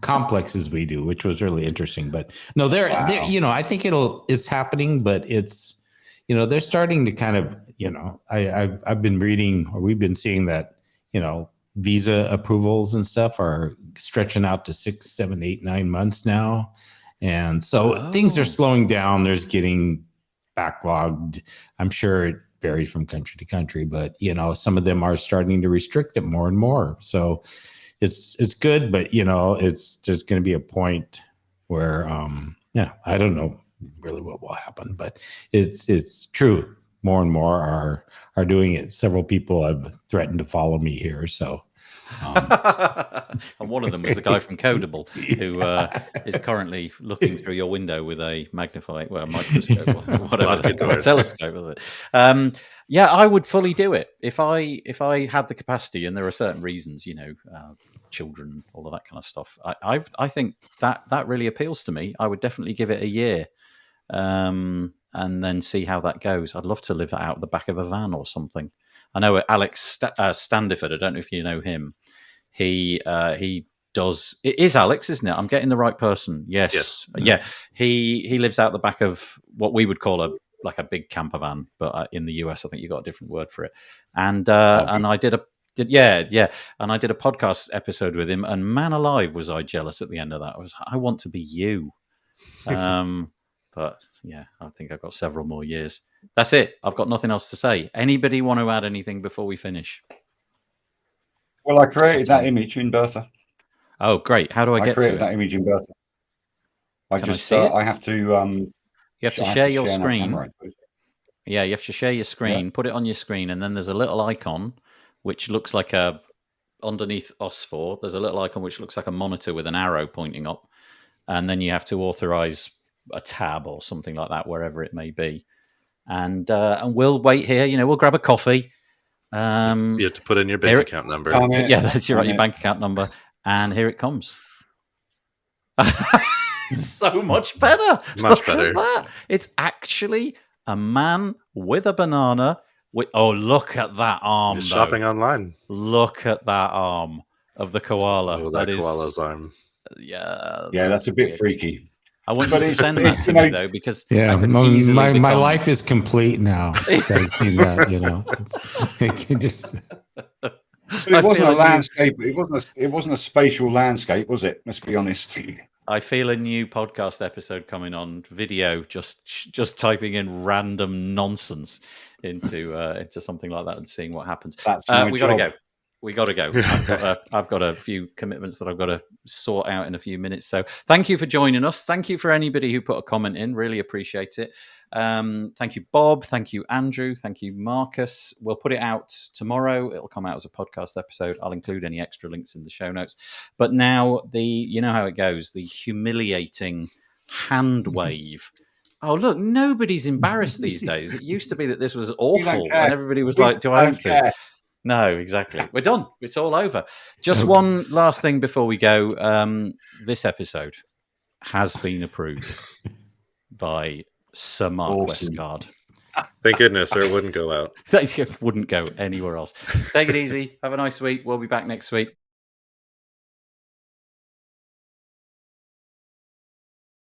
complex as we do, which was really interesting. But no, they're I think it's happening, but it's, they're starting to kind of, I've been reading, or we've been seeing that, visa approvals and stuff are stretching out to 6, 7, 8, 9 months now. And so things are slowing down. There's getting backlogged. I'm sure it varies from country to country, but some of them are starting to restrict it more and more. So it's good, but there's going to be a point where I don't know really what will happen, but it's true. More and more are doing it. Several people have threatened to follow me here, so. And one of them was the guy from Codable, who is currently looking through your window with a microscope, or whatever, a telescope, was it? I would fully do it if I had the capacity, and there are certain reasons, children, all of that kind of stuff. I think that really appeals to me. I would definitely give it a year, and then see how that goes. I'd love to live out the back of a van or something. I know Alex Standiford. I don't know if you know him. He does. It is Alex, isn't it? I'm getting the right person. Yes. Yeah. He lives out the back of what we would call a big camper van, but in the US, I think you got a different word for it. And I did and I did a podcast episode with him. And man alive, was I jealous at the end of that. I want to be you. But yeah, I think I've got several more years. That's it. I've got nothing else to say. Anybody want to add anything before we finish? Well, I created that image in Bertha. Oh, great. How do I get to it? I created that image in Bertha. I have to... you have to share your screen. Yeah, you have to share your screen, put it on your screen, and then there's a little icon, which looks like underneath us4, there's a little icon which looks like a monitor with an arrow pointing up. And then you have to authorize a tab or something like that, wherever it may be. And we'll wait here. We'll grab a coffee. You have to put in your bank account number. Yeah, that's your bank account number. And here it comes. It's so much better. Much better. At that. It's actually a man with a banana. Look at that arm. He's shopping online. Look at that arm of the koala. That koala's arm. Yeah, that's a bit freaky. I want you to send that to me, though, because my life is complete now. I've seen that, It can just. But it wasn't a landscape. It wasn't a spatial landscape, was it? Let's be honest. I feel a new podcast episode coming on video, just typing in random nonsense into something like that and seeing what happens. That's my we got to go. We got to go. I've got a few commitments that I've got to sort out in a few minutes. So thank you for joining us. Thank you for anybody who put a comment in. Really appreciate it. Thank you, Bob. Thank you, Andrew. Thank you, Marcus. We'll put it out tomorrow. It'll come out as a podcast episode. I'll include any extra links in the show notes. But now you know how it goes, the humiliating hand wave. Oh, look, nobody's embarrassed these days. It used to be that this was awful and everybody was like, do I have to? No, exactly. We're done. It's all over. Just one last thing before we go. This episode has been approved by Sir Mark Westgard. Thank goodness, or it wouldn't go out. It wouldn't go anywhere else. Take it easy. Have a nice week. We'll be back next week.